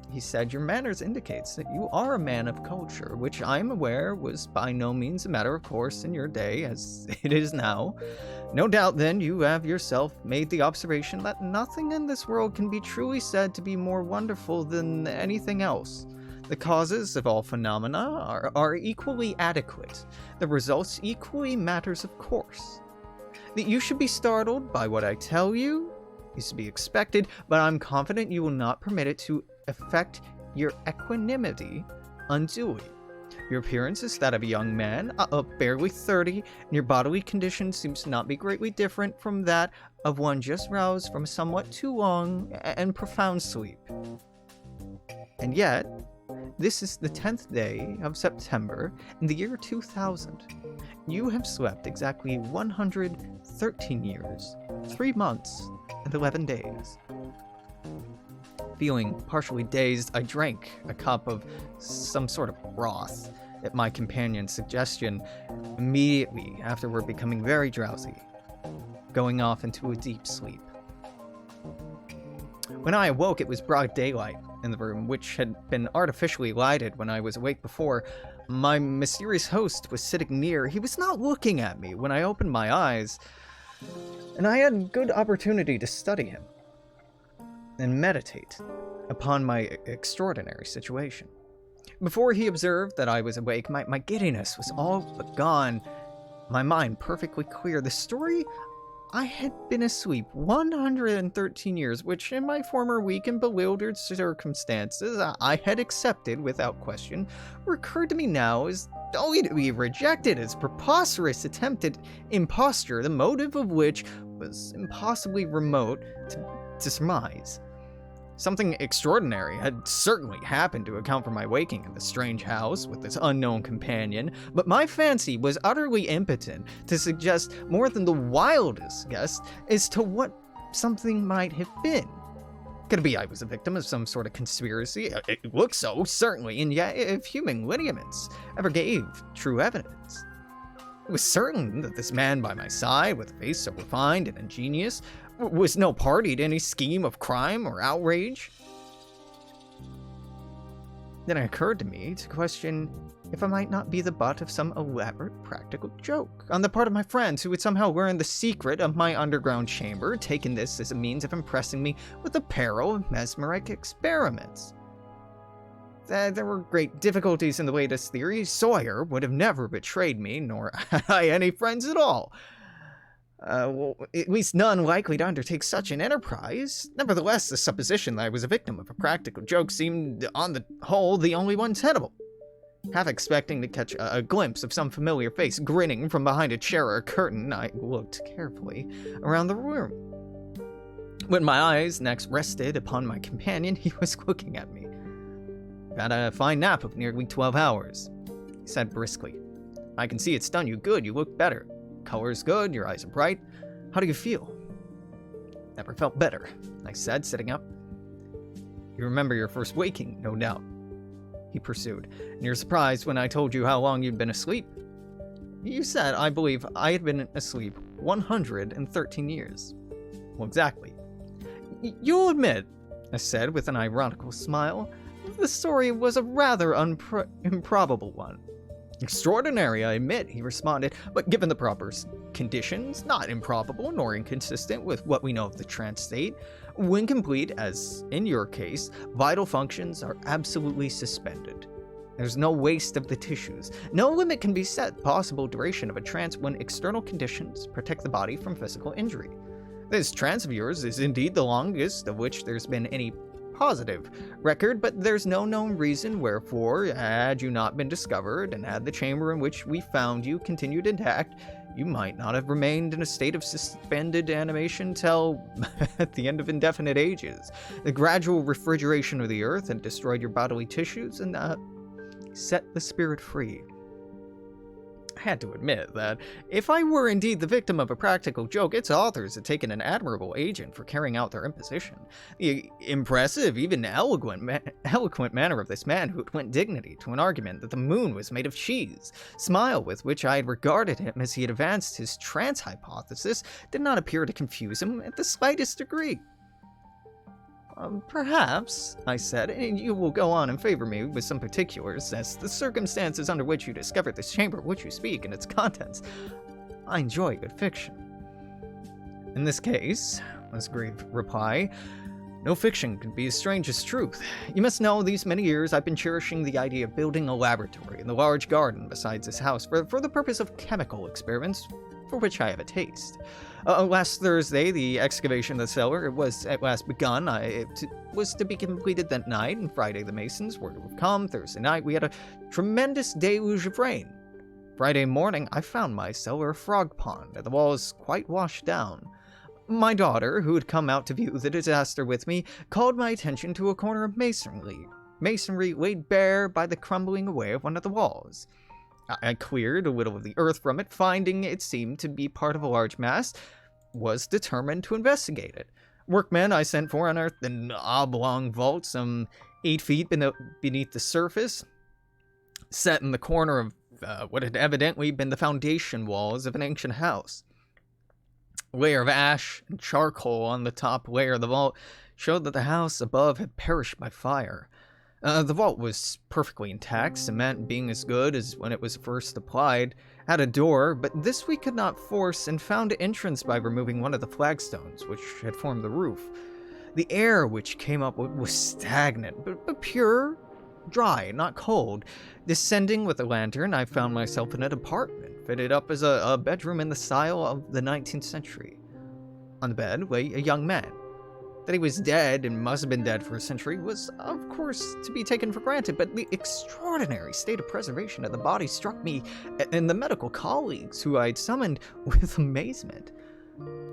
he said, "your manners indicates that you are a man of culture, which I am aware was by no means a matter of course in your day, as it is now. No doubt, then, you have yourself made the observation that nothing in this world can be truly said to be more wonderful than anything else. The causes of all phenomena are equally adequate, the results equally matters of course. That you should be startled by what I tell you is to be expected, but I'm confident you will not permit it to affect your equanimity unduly. Your appearance is that of a young man, barely 30, and your bodily condition seems to not be greatly different from that of one just roused from a somewhat too long and profound sleep. And yet, this is the 10th day of September in the year 2000. You have slept exactly 113 years, 3 months, and 11 days. Feeling partially dazed, I drank a cup of some sort of broth at my companion's suggestion, immediately afterward becoming very drowsy, going off into a deep sleep. When I awoke, it was broad daylight in the room, which had been artificially lighted when I was awake before. My mysterious host was sitting near. He was not looking at me when I opened my eyes, and I had good opportunity to study him and meditate upon my extraordinary situation. Before he observed that I was awake, my giddiness was all but gone, my mind perfectly clear. The story I had been asleep 113 years, which in my former weak and bewildered circumstances I had accepted without question, recurred to me now as only to be rejected as preposterous attempted imposture, the motive of which was impossibly remote to surmise. Something extraordinary had certainly happened to account for my waking in the strange house with this unknown companion, but my fancy was utterly impotent to suggest more than the wildest guess as to what something might have been. Could it be I was a victim of some sort of conspiracy? It looked so, certainly, and yet if human lineaments ever gave true evidence. It was certain that this man by my side, with a face so refined and ingenious, was no party to any scheme of crime or outrage. Then it occurred to me to question if I might not be the butt of some elaborate practical joke on the part of my friends who would somehow learn the secret of my underground chamber, taking this as a means of impressing me with the peril of mesmeric experiments. There were great difficulties in the latest theory. Sawyer would have never betrayed me, nor had I any friends at all. Well, at least none likely to undertake such an enterprise. Nevertheless, the supposition that I was a victim of a practical joke seemed, on the whole, the only one tenable. Half expecting to catch a glimpse of some familiar face grinning from behind a chair or a curtain, I looked carefully around the room. When my eyes next rested upon my companion, he was looking at me. "I've had a fine nap of nearly 12 hours, he said briskly. "I can see it's done you good. You look better. Color's good, your eyes are bright. How do you feel?" "Never felt better," I said, sitting up. "You remember your first waking, no doubt," he pursued, "and you're surprised when I told you how long you'd been asleep. You said, I believe, I had been asleep 113 years. Well, exactly. You'll admit," I said with an ironical smile, "the story was a rather improbable one." "Extraordinary, I admit," he responded, "but given the proper conditions, not improbable nor inconsistent with what we know of the trance state. When complete, as in your case, vital functions are absolutely suspended. There's no waste of the tissues. No limit can be set possible duration of a trance when external conditions protect the body from physical injury. This trance of yours is indeed the longest of which there's been any positive record, but there's no known reason wherefore, had you not been discovered, and had the chamber in which we found you continued intact, you might not have remained in a state of suspended animation till at the end of indefinite ages. The gradual refrigeration of the earth had destroyed your bodily tissues and set the spirit free." I had to admit that if I were indeed the victim of a practical joke, its authors had taken an admirable agent for carrying out their imposition. The impressive, even eloquent manner of this man who had lent dignity to an argument that the moon was made of cheese, smile with which I had regarded him as he had advanced his trance hypothesis, did not appear to confuse him at the slightest degree. "Perhaps," I said, "and you will go on and favor me with some particulars as the circumstances under which you discovered this chamber of which you speak and its contents. I enjoy good fiction." "In this case," was grave reply, "no fiction could be as strange as truth. You must know these many years I've been cherishing the idea of building a laboratory in the large garden besides this house for the purpose of chemical experiments, for which I have a taste. Last Thursday, the excavation of the cellar was at last begun. It was to be completed that night, and Friday the masons were to have come. Thursday night we had a tremendous deluge of rain. Friday morning I found my cellar a frog pond, and the walls quite washed down. My daughter, who had come out to view the disaster with me, called my attention to a corner of masonry laid bare by the crumbling away of one of the walls. I cleared a little of the earth from it, finding it seemed to be part of a large mass, was determined to investigate it. Workmen I sent for unearthed an oblong vault some 8 feet beneath the surface, set in the corner of what had evidently been the foundation walls of an ancient house. A layer of ash and charcoal on the top layer of the vault showed that the house above had perished by fire. The vault was perfectly intact, cement being as good as when it was first applied, had a door, but this we could not force and found entrance by removing one of the flagstones which had formed the roof. The air which came up was stagnant, but pure, dry, not cold. Descending with a lantern, I found myself in an apartment, fitted up as a bedroom in the style of the 19th century. On the bed lay a young man. That he was dead and must have been dead for a century was, of course, to be taken for granted, but the extraordinary state of preservation of the body struck me and the medical colleagues who I had summoned with amazement.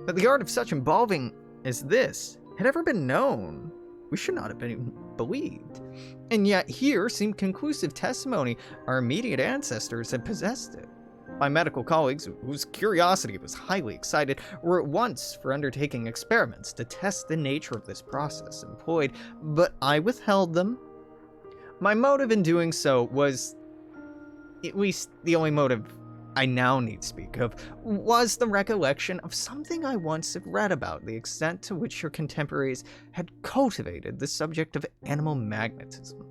That the art of such embalming as this had ever been known, we should not have been believed. And yet here seemed conclusive testimony our immediate ancestors had possessed it. My medical colleagues, whose curiosity was highly excited, were at once for undertaking experiments to test the nature of this process employed, but I withheld them. My motive in doing so was, at least the only motive I now need speak of, was the recollection of something I once had read about the extent to which your contemporaries had cultivated the subject of animal magnetism.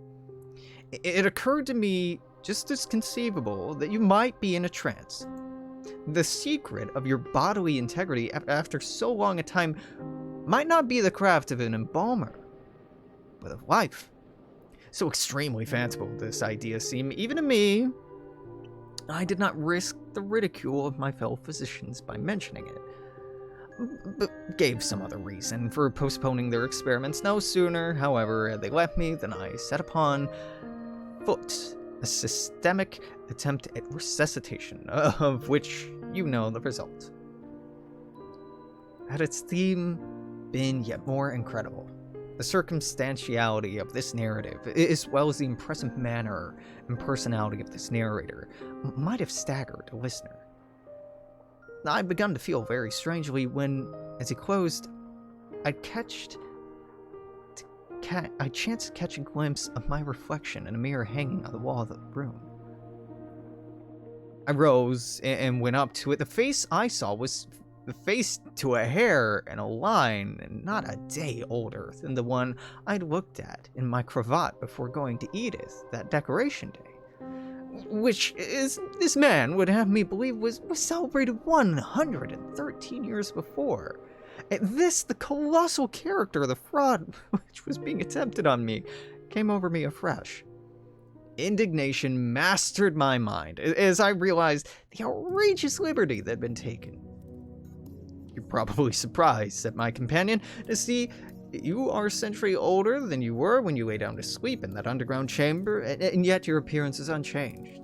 It occurred to me just as conceivable that you might be in a trance. The secret of your bodily integrity after so long a time might not be the craft of an embalmer, but of life. So extremely fanciful did this idea seem, even to me. I did not risk the ridicule of my fellow physicians by mentioning it, but gave some other reason for postponing their experiments. No sooner, however, had they left me than I set upon foot a systemic attempt at resuscitation, of which you know the result. Had its theme been yet more incredible, the circumstantiality of this narrative, as well as the impressive manner and personality of this narrator, might have staggered a listener. I'd begun to feel very strangely when, as he closed, I chanced to catch a glimpse of my reflection in a mirror hanging on the wall of the room. I rose and went up to it. The face I saw was the face to a hair and a line, and not a day older than the one I'd looked at in my cravat before going to Edith that decoration day, which is this man would have me believe was celebrated 113 years before. At this, the colossal character of the fraud which was being attempted on me came over me afresh. Indignation mastered my mind as I realized the outrageous liberty that had been taken. "You're probably surprised," said my companion, "to see you are a century older than you were when you lay down to sleep in that underground chamber, and yet your appearance is unchanged.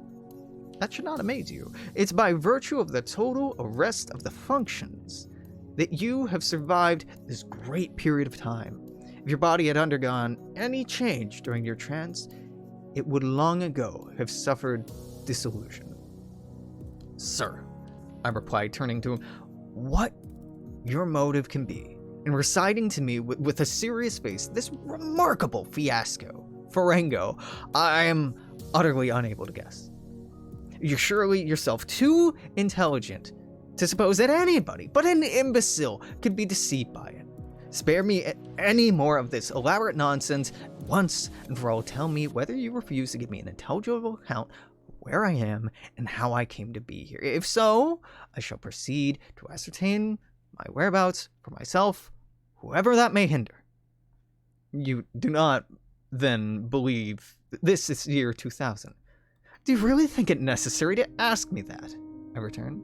That should not amaze you. It's by virtue of the total arrest of the functions that you have survived this great period of time. If your body had undergone any change during your trance, it would long ago have suffered dissolution." "Sir," I replied, turning to him, "what your motive can be in reciting to me with a serious face this remarkable fiasco, Farango, I am utterly unable to guess. You're surely yourself too intelligent to suppose that anybody but an imbecile could be deceived by it. Spare me any more of this elaborate nonsense. Once and for all, tell me whether you refuse to give me an intelligible account of where I am and how I came to be here. If so, I shall proceed to ascertain my whereabouts for myself, whoever that may hinder." "You do not, then, believe this is the year 2000? "Do you really think it necessary to ask me that?" I returned.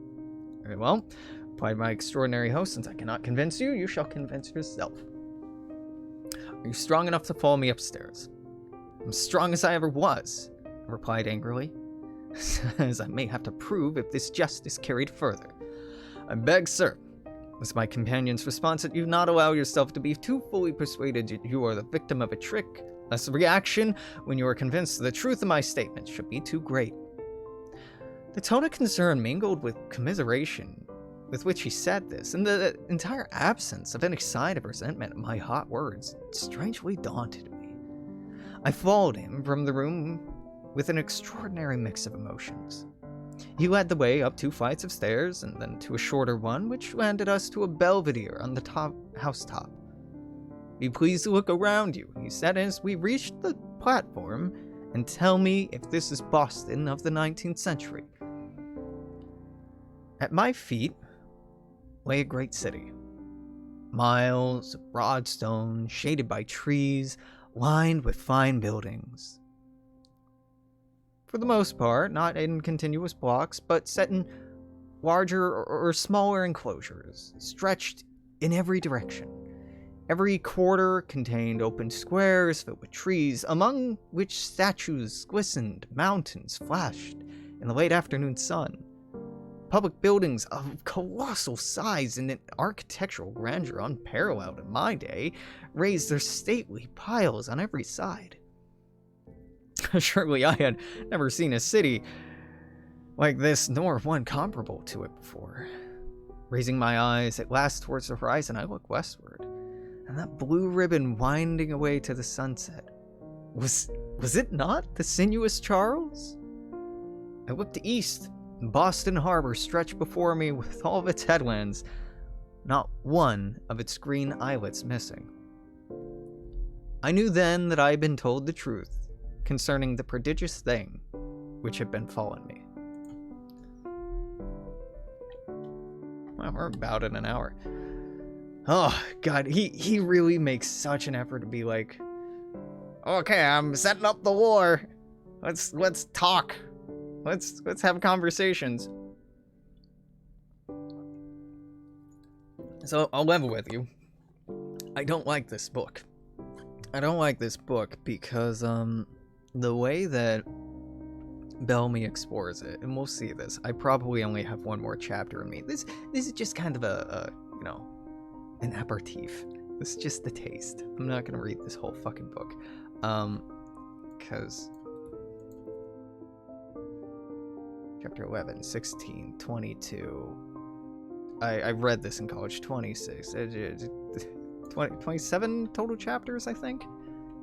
"Very well," replied my extraordinary host. "Since I cannot convince you, you shall convince yourself. Are you strong enough to follow me upstairs?" "I'm strong as I ever was," I replied angrily, "as I may have to prove if this jest is carried further." "I beg, sir," was my companion's response, "that you not allow yourself to be too fully persuaded that you are the victim of a trick, lest the reaction, when you are convinced of the truth of my statements, should be too great." The tone of concern mingled with commiseration with which he said this, and the entire absence of any sign of resentment at my hot words, strangely daunted me. I followed him from the room with an extraordinary mix of emotions. He led the way up 2 flights of stairs, and then to a shorter one, which landed us to a belvedere on the housetop. "Be pleased to look around you," he said as we reached the platform, "and tell me if this is Boston of the 19th century. At my feet lay a great city. Miles of broad stone, shaded by trees, lined with fine buildings. For the most part, not in continuous blocks, but set in larger or smaller enclosures, stretched in every direction. Every quarter contained open squares filled with trees, among which statues glistened, mountains flashed in the late afternoon sun. Public buildings of colossal size and an architectural grandeur unparalleled in my day raised their stately piles on every side. Surely I had never seen a city like this, nor one comparable to it before. Raising my eyes at last towards the horizon, I looked westward, and that blue ribbon winding away to the sunset, was it not the sinuous Charles? I looked to east, and Boston Harbor stretched before me with all of its headlands, not one of its green islets missing. I knew then that I had been told the truth concerning the prodigious thing which had befallen me. Well, we're about in an hour. Oh, God, he really makes such an effort to be like Okay, I'm setting up the war. Let's talk. Let's have conversations. So I'll level with you. I don't like this book. I don't like this book because the way that Bellamy explores it, and we'll see this. I probably only have one more chapter in me. This is just kind of a you know, an aperitif. This is just the taste. I'm not gonna read this whole fucking book, because chapter 11, 16, 22. I read this in college. 26, 27 total chapters, I think.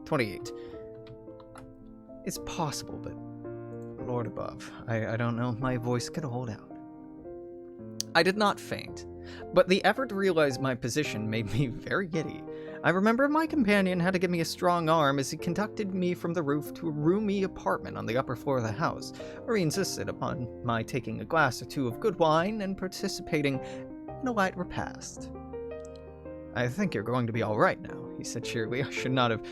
28. It's possible, but Lord above, I don't know if my voice could hold out. I did not faint, but the effort to realize my position made me very giddy. I remember my companion had to give me a strong arm as he conducted me from the roof to a roomy apartment on the upper floor of the house, where he insisted upon my taking a glass or two of good wine and participating in a light repast. I think you're going to be all right now, he said cheerily. I should not have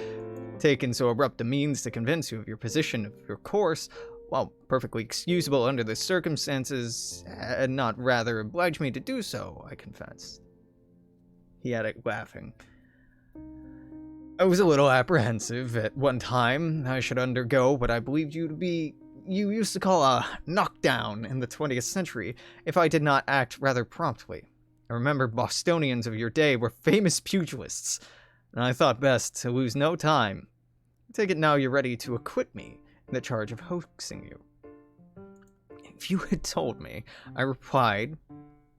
taken so abrupt a means to convince you of your position, of your course. While perfectly excusable under the circumstances, had not rather obliged me to do so, I confessed. He added, laughing. I was a little apprehensive at one time I should undergo what I believed you used to call a knockdown in the 20th century, if I did not act rather promptly. I remember Bostonians of your day were famous pugilists, and I thought best to lose no time. I take it now you're ready to acquit me in the charge of hoaxing you. If you had told me, I replied,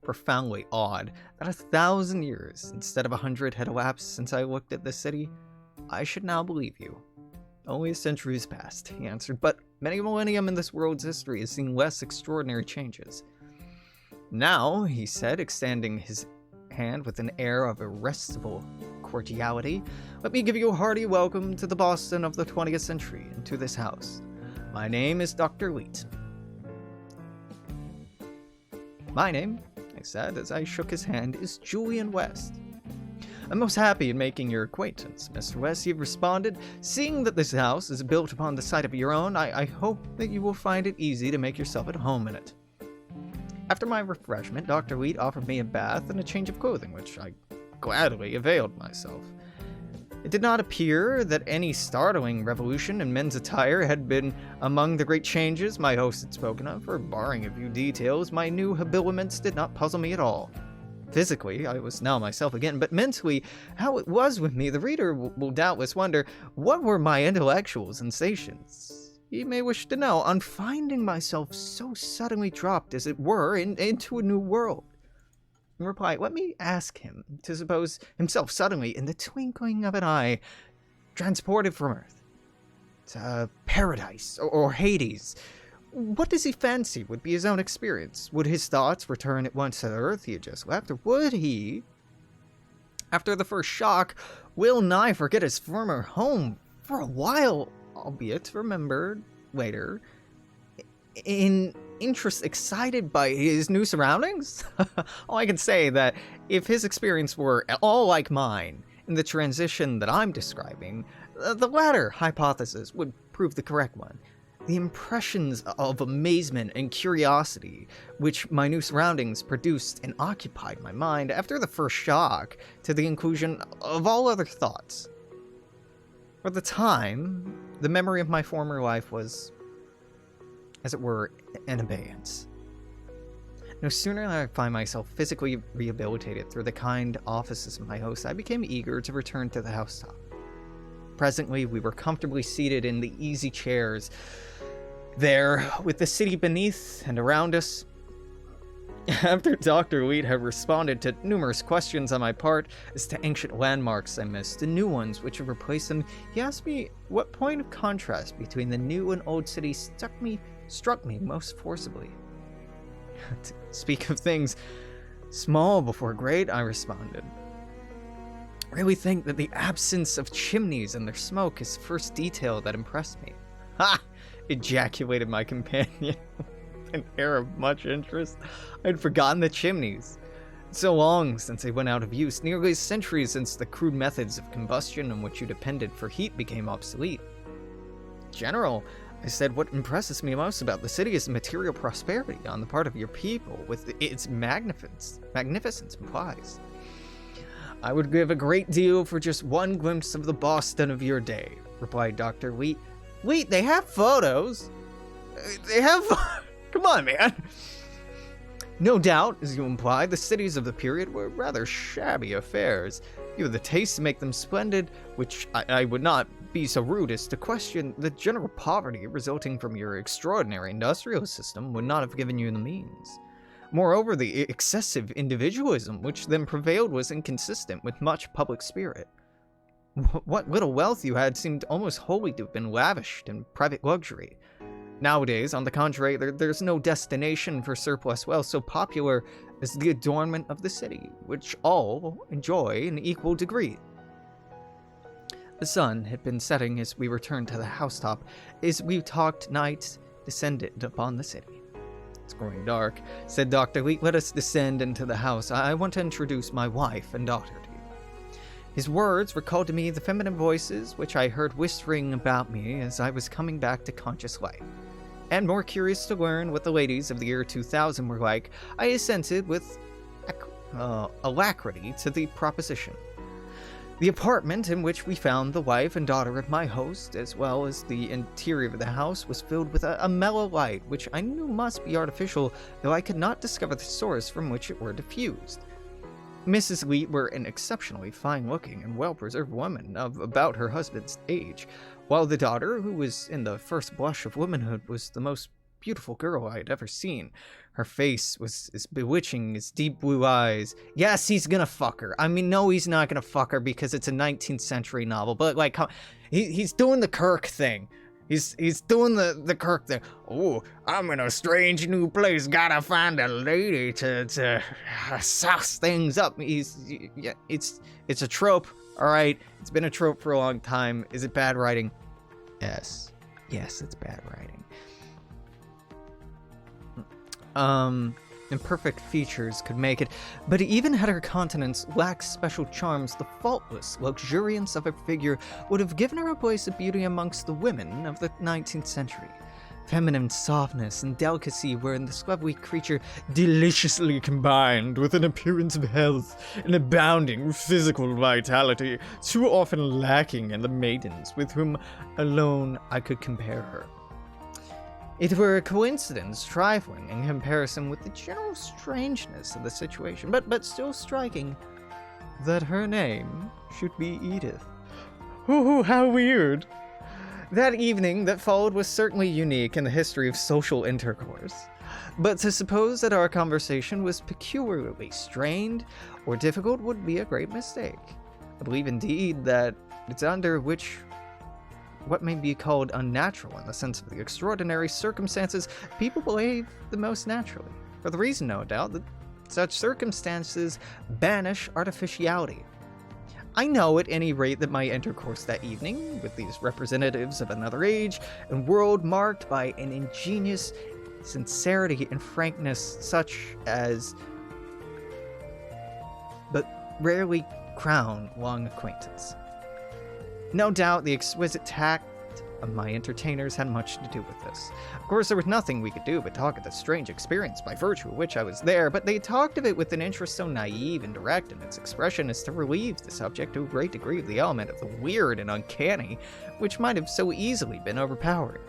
profoundly awed, that 1,000 years instead of 100 had elapsed since I looked at the city, I should now believe you. Only a century has passed, he answered, but many a millennium in this world's history has seen less extraordinary changes. Now, he said, extending his hand with an air of irresistible cordiality, let me give you a hearty welcome to the Boston of the 20th century and to this house. My name is Dr. Wheat. My name, I said as I shook his hand, is Julian West. I'm most happy in making your acquaintance, Mr. West, he responded. Seeing that this house is built upon the site of your own, I hope that you will find it easy to make yourself at home in it. After my refreshment, Dr. Wheat offered me a bath and a change of clothing, which I gladly availed myself. It did not appear that any startling revolution in men's attire had been among the great changes my host had spoken of, for barring a few details, my new habiliments did not puzzle me at all. Physically, I was now myself again, but mentally, how it was with me, the reader will doubtless wonder, what were my intellectual sensations? He may wish to know, on finding myself so suddenly dropped, as it were, into a new world. In reply, let me ask him to suppose himself suddenly, in the twinkling of an eye, transported from Earth to paradise or Hades. What does he fancy would be his own experience? Would his thoughts return at once to the Earth he had just left, or would he, after the first shock, well nigh forget his former home for a while, albeit remembered later, in interest excited by his new surroundings? All I can say that if his experience were all like mine in the transition that I'm describing, the latter hypothesis would prove the correct one. The impressions of amazement and curiosity which my new surroundings produced and occupied my mind after the first shock to the inclusion of all other thoughts. For the time, the memory of my former life was, as it were, in abeyance. No sooner did I find myself physically rehabilitated through the kind offices of my host, I became eager to return to the housetop. Presently, we were comfortably seated in the easy chairs there, with the city beneath and around us. After Dr. Wheat had responded to numerous questions on my part as to ancient landmarks I missed and new ones which had replaced them, he asked me what point of contrast between the new and old city struck me most forcibly. To speak of things small before great, I responded. I really think that the absence of chimneys and their smoke is the first detail that impressed me. Ha! Ejaculated my companion with an air of much interest. I'd forgotten the chimneys. So long since they went out of use, nearly a century since the crude methods of combustion on which you depended for heat became obsolete. General, I said, what impresses me most about the city is the material prosperity on the part of your people, with its magnificence implies. I would give a great deal for just one glimpse of the Boston of your day, replied Dr. Wheat. Wheat, they have photos. They have... Come on, man. No doubt, as you imply, the cities of the period were rather shabby affairs. You have the taste to make them splendid, which I would not be so rude as to question. The general poverty resulting from your extraordinary industrial system would not have given you the means. Moreover, the excessive individualism which then prevailed was inconsistent with much public spirit. What little wealth you had seemed almost wholly to have been lavished in private luxury. Nowadays, on the contrary, there's no destination for surplus wealth so popular as the adornment of the city, which all enjoy in equal degree. The sun had been setting as we returned to the housetop. As we talked, night descended upon the city. It's growing dark, said Dr. Lee. Let us descend into the house. I want to introduce my wife and daughter to you. His words recalled to me the feminine voices which I heard whispering about me as I was coming back to conscious life. And more curious to learn what the ladies of the year 2000 were like, I assented with alacrity to the proposition. The apartment in which we found the wife and daughter of my host, as well as the interior of the house, was filled with a mellow light, which I knew must be artificial, though I could not discover the source from which it were diffused. Mrs. Lee were an exceptionally fine-looking and well-preserved woman of about her husband's age, while the daughter, who was in the first blush of womanhood, was the most beautiful girl I had ever seen. Her face was as bewitching as deep blue eyes. Yes, he's gonna fuck her. I mean, no, he's not gonna fuck her because it's a 19th century novel, but like, he's doing the Kirk thing. He's doing the Kirk thing. Oh, I'm in a strange new place. Gotta find a lady to sauce things up. It's a trope. All right, it's been a trope for a long time. Is it bad writing? Yes, it's bad writing. Imperfect features could make it, but even had her countenance lacked special charms, the faultless luxuriance of her figure would have given her a place of beauty amongst the women of the 19th century. Feminine softness and delicacy were in this lovely creature deliciously combined with an appearance of health and abounding physical vitality, too often lacking in the maidens with whom alone I could compare her. It were a coincidence trifling in comparison with the general strangeness of the situation, but still striking, that her name should be Edith. Ooh, how weird! That evening that followed was certainly unique in the history of social intercourse, but to suppose that our conversation was peculiarly strained or difficult would be a great mistake. I believe indeed that it's under what may be called unnatural in the sense of the extraordinary circumstances people behave the most naturally, for the reason, no doubt, that such circumstances banish artificiality. I know at any rate that my intercourse that evening with these representatives of another age and world marked by an ingenious sincerity and frankness such as but rarely crown long acquaintance. No doubt the exquisite tact of my entertainers had much to do with this. Of course, there was nothing we could do but talk of the strange experience by virtue of which I was there, but they talked of it with an interest so naive and direct in its expression as to relieve the subject to a great degree of the element of the weird and uncanny, which might have so easily been overpowering.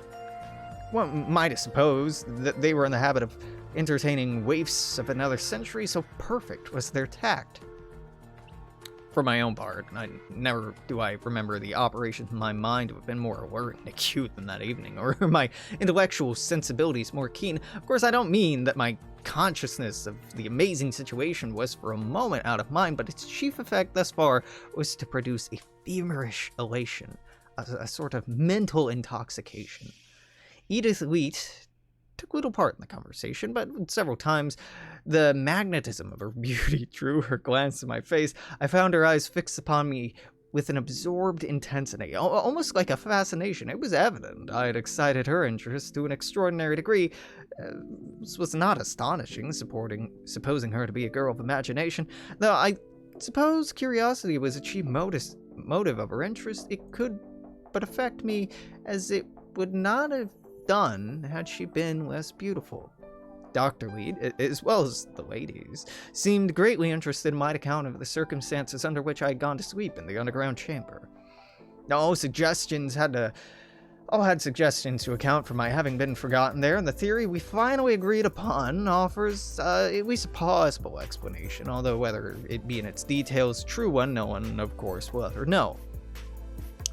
One might have supposed that they were in the habit of entertaining waifs of another century, so perfect was their tact. For my own part, never do I remember the operations of my mind to have been more alert and acute than that evening, or my intellectual sensibilities more keen. Of course, I don't mean that my consciousness of the amazing situation was for a moment out of mind, but its chief effect thus far was to produce a feverish elation, a sort of mental intoxication. Edith Wheat took little part in the conversation, but several times the magnetism of her beauty drew her glance to my face. I found her eyes fixed upon me with an absorbed intensity, almost like a fascination. It was evident I had excited her interest to an extraordinary degree. This was not astonishing, supposing her to be a girl of imagination, though I suppose curiosity was a chief motive of her interest. It could but affect me as it would not have done had she been less beautiful. Dr. Weed, as well as the ladies, seemed greatly interested in my account of the circumstances under which I had gone to sleep in the underground chamber. All had suggestions to account for my having been forgotten there, and the theory we finally agreed upon offers at least a plausible explanation, although whether it be in its details a true one, no one, of course, will ever know.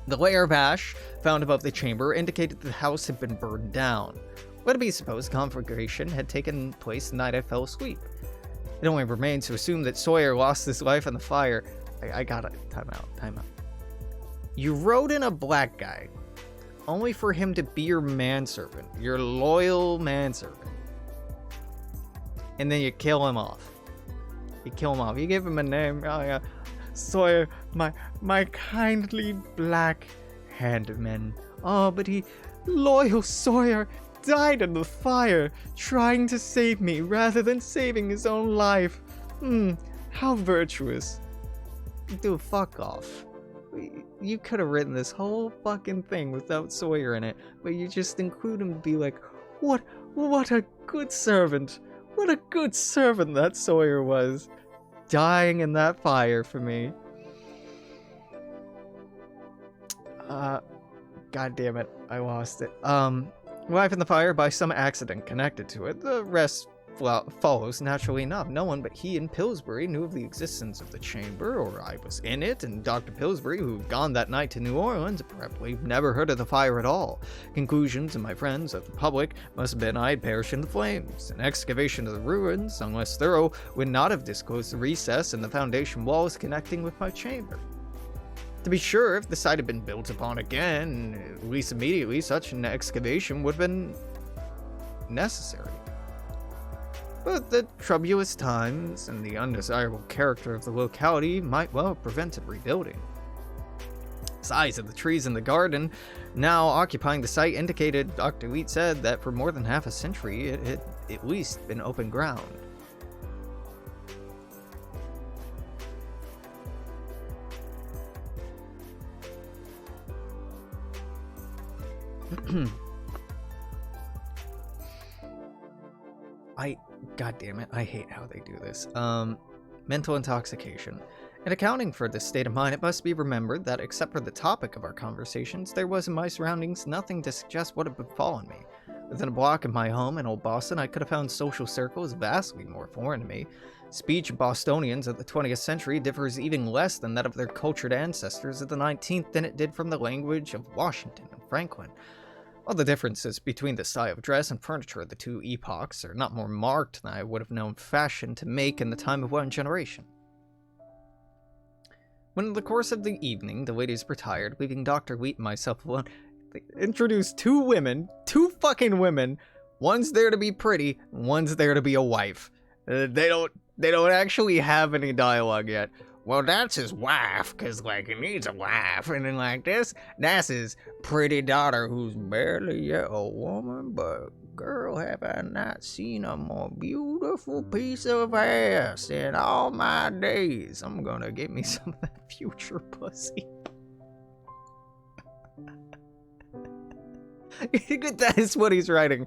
The layer of ash found above the chamber indicated that the house had been burned down. Let it be supposed conflagration had taken place the night I fell asleep. It only remains to assume that Sawyer lost his life in the fire. I got it. Time out. You rode in a black guy, only for him to be your manservant, your loyal manservant. And then you kill him off. You give him a name. Oh, yeah. Sawyer, my kindly black handman. Oh, but loyal Sawyer, died in the fire, trying to save me rather than saving his own life. How virtuous. Dude, fuck off. You could have written this whole fucking thing without Sawyer in it, but you just include him to be like, what a good servant. What a good servant that Sawyer was. Dying in that fire for me. God damn it, I lost it. Life in the fire by some accident connected to it. The rest follows naturally enough. No one but he and Pillsbury knew of the existence of the chamber, or I was in it, and Dr. Pillsbury, who had gone that night to New Orleans, probably never heard of the fire at all. Conclusions, and my friends of the public, must have been I had perished in the flames. An excavation of the ruins, unless thorough, would not have disclosed the recess in the foundation walls connecting with my chamber. To be sure, if the site had been built upon again, at least immediately, such an excavation would have been necessary. But the troublous times and the undesirable character of the locality might well have prevented rebuilding. The size of the trees in the garden now occupying the site indicated, Dr. Wheat said, that for more than half a century it had at least been open ground. God damn it, I hate how they do this. Mental intoxication. In accounting for this state of mind, it must be remembered that except for the topic of our conversations, there was in my surroundings nothing to suggest what had befallen me. Within a block of my home in Old Boston, I could have found social circles vastly more foreign to me. Speech of Bostonians of the 20th century differs even less than that of their cultured ancestors of the 19th than it did from the language of Washington and Franklin. While the differences between the style of dress and furniture of the two epochs are not more marked than I would have known fashion to make in the time of one generation. When in the course of the evening the ladies retired, leaving Dr. Wheat and myself alone, they introduced two fucking women. One's there to be pretty, one's there to be a wife. They don't actually have any dialogue yet. Well, that's his wife, cause like he needs a wife, and then like that's his pretty daughter who's barely yet a woman, but girl, have I not seen a more beautiful piece of ass in all my days. I'm gonna get me some of that future pussy. That is what he's writing.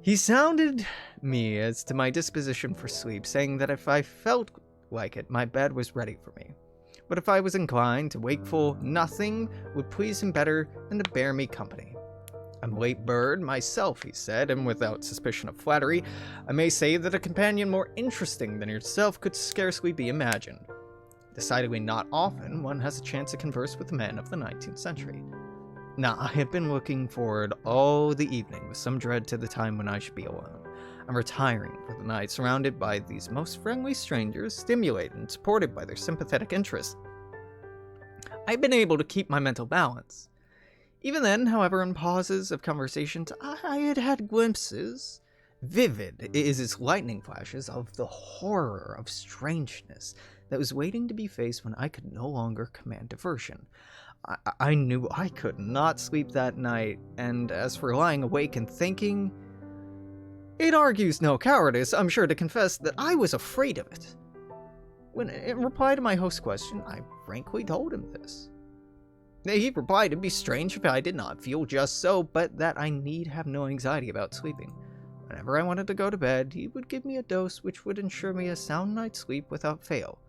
He sounded me as to my disposition for sleep, saying that if I felt like it, my bed was ready for me. But if I was inclined to wakeful, nothing would please him better than to bear me company. I'm a late bird myself, he said, and without suspicion of flattery, I may say that a companion more interesting than yourself could scarcely be imagined. Decidedly not often one has a chance to converse with men of the 19th century. Now, I have been looking forward all the evening with some dread to the time when I should be alone. I'm retiring for the night, surrounded by these most friendly strangers, stimulated and supported by their sympathetic interest. I've been able to keep my mental balance. Even then, however, in pauses of conversations, I had had glimpses, vivid as its lightning flashes, of the horror of strangeness that was waiting to be faced when I could no longer command diversion. I knew I could not sleep that night, and as for lying awake and thinking, it argues no cowardice, I'm sure to confess that I was afraid of it. When in reply to my host's question, I frankly told him this. He replied it'd be strange if I did not feel just so, but that I need have no anxiety about sleeping. Whenever I wanted to go to bed, he would give me a dose which would ensure me a sound night's sleep without fail.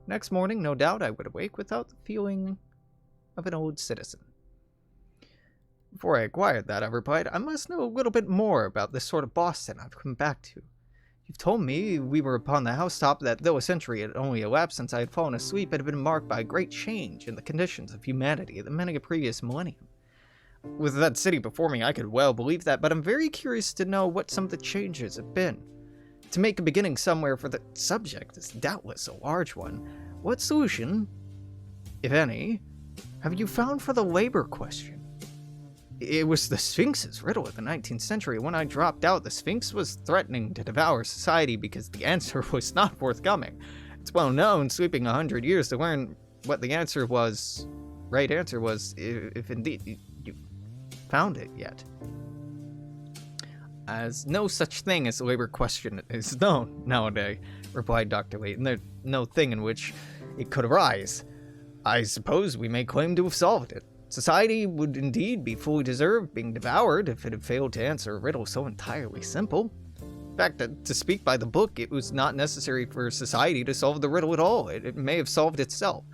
Next morning, no doubt, I would awake without the feeling of an old citizen. Before I acquired that, I replied, I must know a little bit more about this sort of Boston I've come back to. You've told me we were upon the housetop that, though a century had only elapsed since I had fallen asleep, it had been marked by a great change in the conditions of humanity than many a previous millennium. With that city before me, I could well believe that, but I'm very curious to know what some of the changes have been. To make a beginning somewhere for the subject is doubtless a large one. What solution, if any, have you found for the labor question? It was the Sphinx's riddle of the 19th century. When I dropped out, the Sphinx was threatening to devour society because the answer was not forthcoming. It's well known, sleeping 100 years to learn what the answer was, right answer was, if indeed you found it yet. As no such thing as a labor question is known nowadays, replied Dr. Layton. There's no thing in which it could arise. I suppose we may claim to have solved it. Society would indeed be fully deserved being devoured if it had failed to answer a riddle so entirely simple. In fact, to speak by the book, it was not necessary for society to solve the riddle at all. It may have solved itself.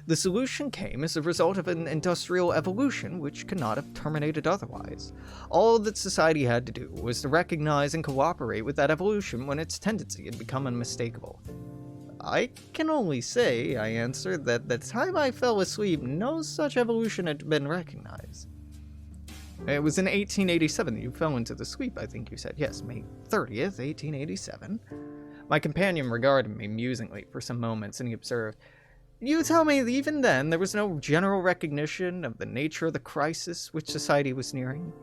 The solution came as a result of an industrial evolution which could not have terminated otherwise. All that society had to do was to recognize and cooperate with that evolution when its tendency had become unmistakable. I can only say, I answered, that the time I fell asleep, no such evolution had been recognized. It was in 1887 that you fell into the sleep, I think you said. Yes, May 30th, 1887. My companion regarded me musingly for some moments, and he observed, You tell me that even then there was no general recognition of the nature of the crisis which society was nearing?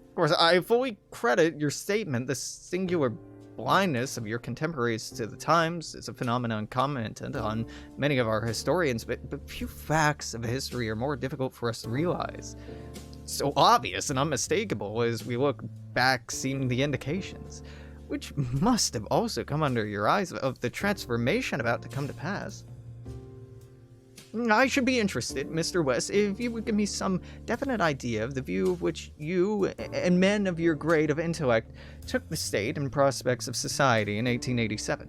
Of course, I fully credit your statement. The singular blindness of your contemporaries to the times is a phenomenon commented on many of our historians, but few facts of history are more difficult for us to realize. So obvious and unmistakable as we look back, seeing the indications, which must have also come under your eyes of the transformation about to come to pass. I should be interested, Mr. West, if you would give me some definite idea of the view of which you and men of your grade of intellect took the state and prospects of society in 1887.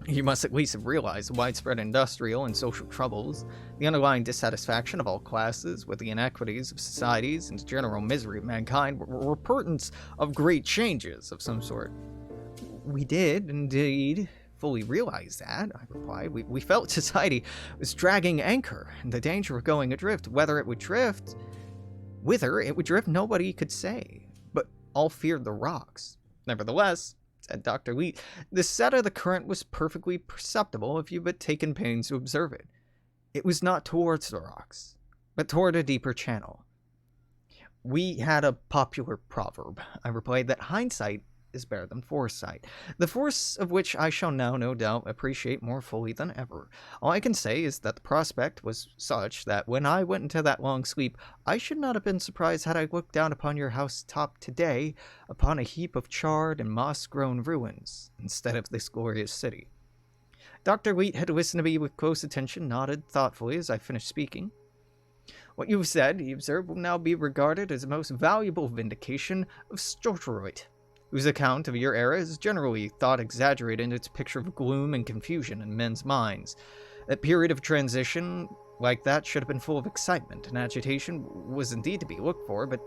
You must at least have realized the widespread industrial and social troubles, the underlying dissatisfaction of all classes with the inequities of societies and general misery of mankind were portents of great changes of some sort. We did, indeed, fully realize that, I replied. We felt society was dragging anchor, and the danger of going adrift. Whither it would drift, nobody could say, but all feared the rocks. Nevertheless, said Dr. Leet, the set of the current was perfectly perceptible if you but taken pains to observe it. It was not towards the rocks, but toward a deeper channel. We had a popular proverb, I replied, that hindsight is better than foresight, the force of which I shall now, no doubt, appreciate more fully than ever. All I can say is that the prospect was such that when I went into that long sleep, I should not have been surprised had I looked down upon your house top today, upon a heap of charred and moss-grown ruins, instead of this glorious city. Dr. Leet had listened to me with close attention, nodded thoughtfully as I finished speaking. What you have said, he observed, will now be regarded as a most valuable vindication of Stotteroyd, whose account of your era is generally thought exaggerated in its picture of gloom and confusion in men's minds. That period of transition like that should have been full of excitement, and agitation was indeed to be looked for, but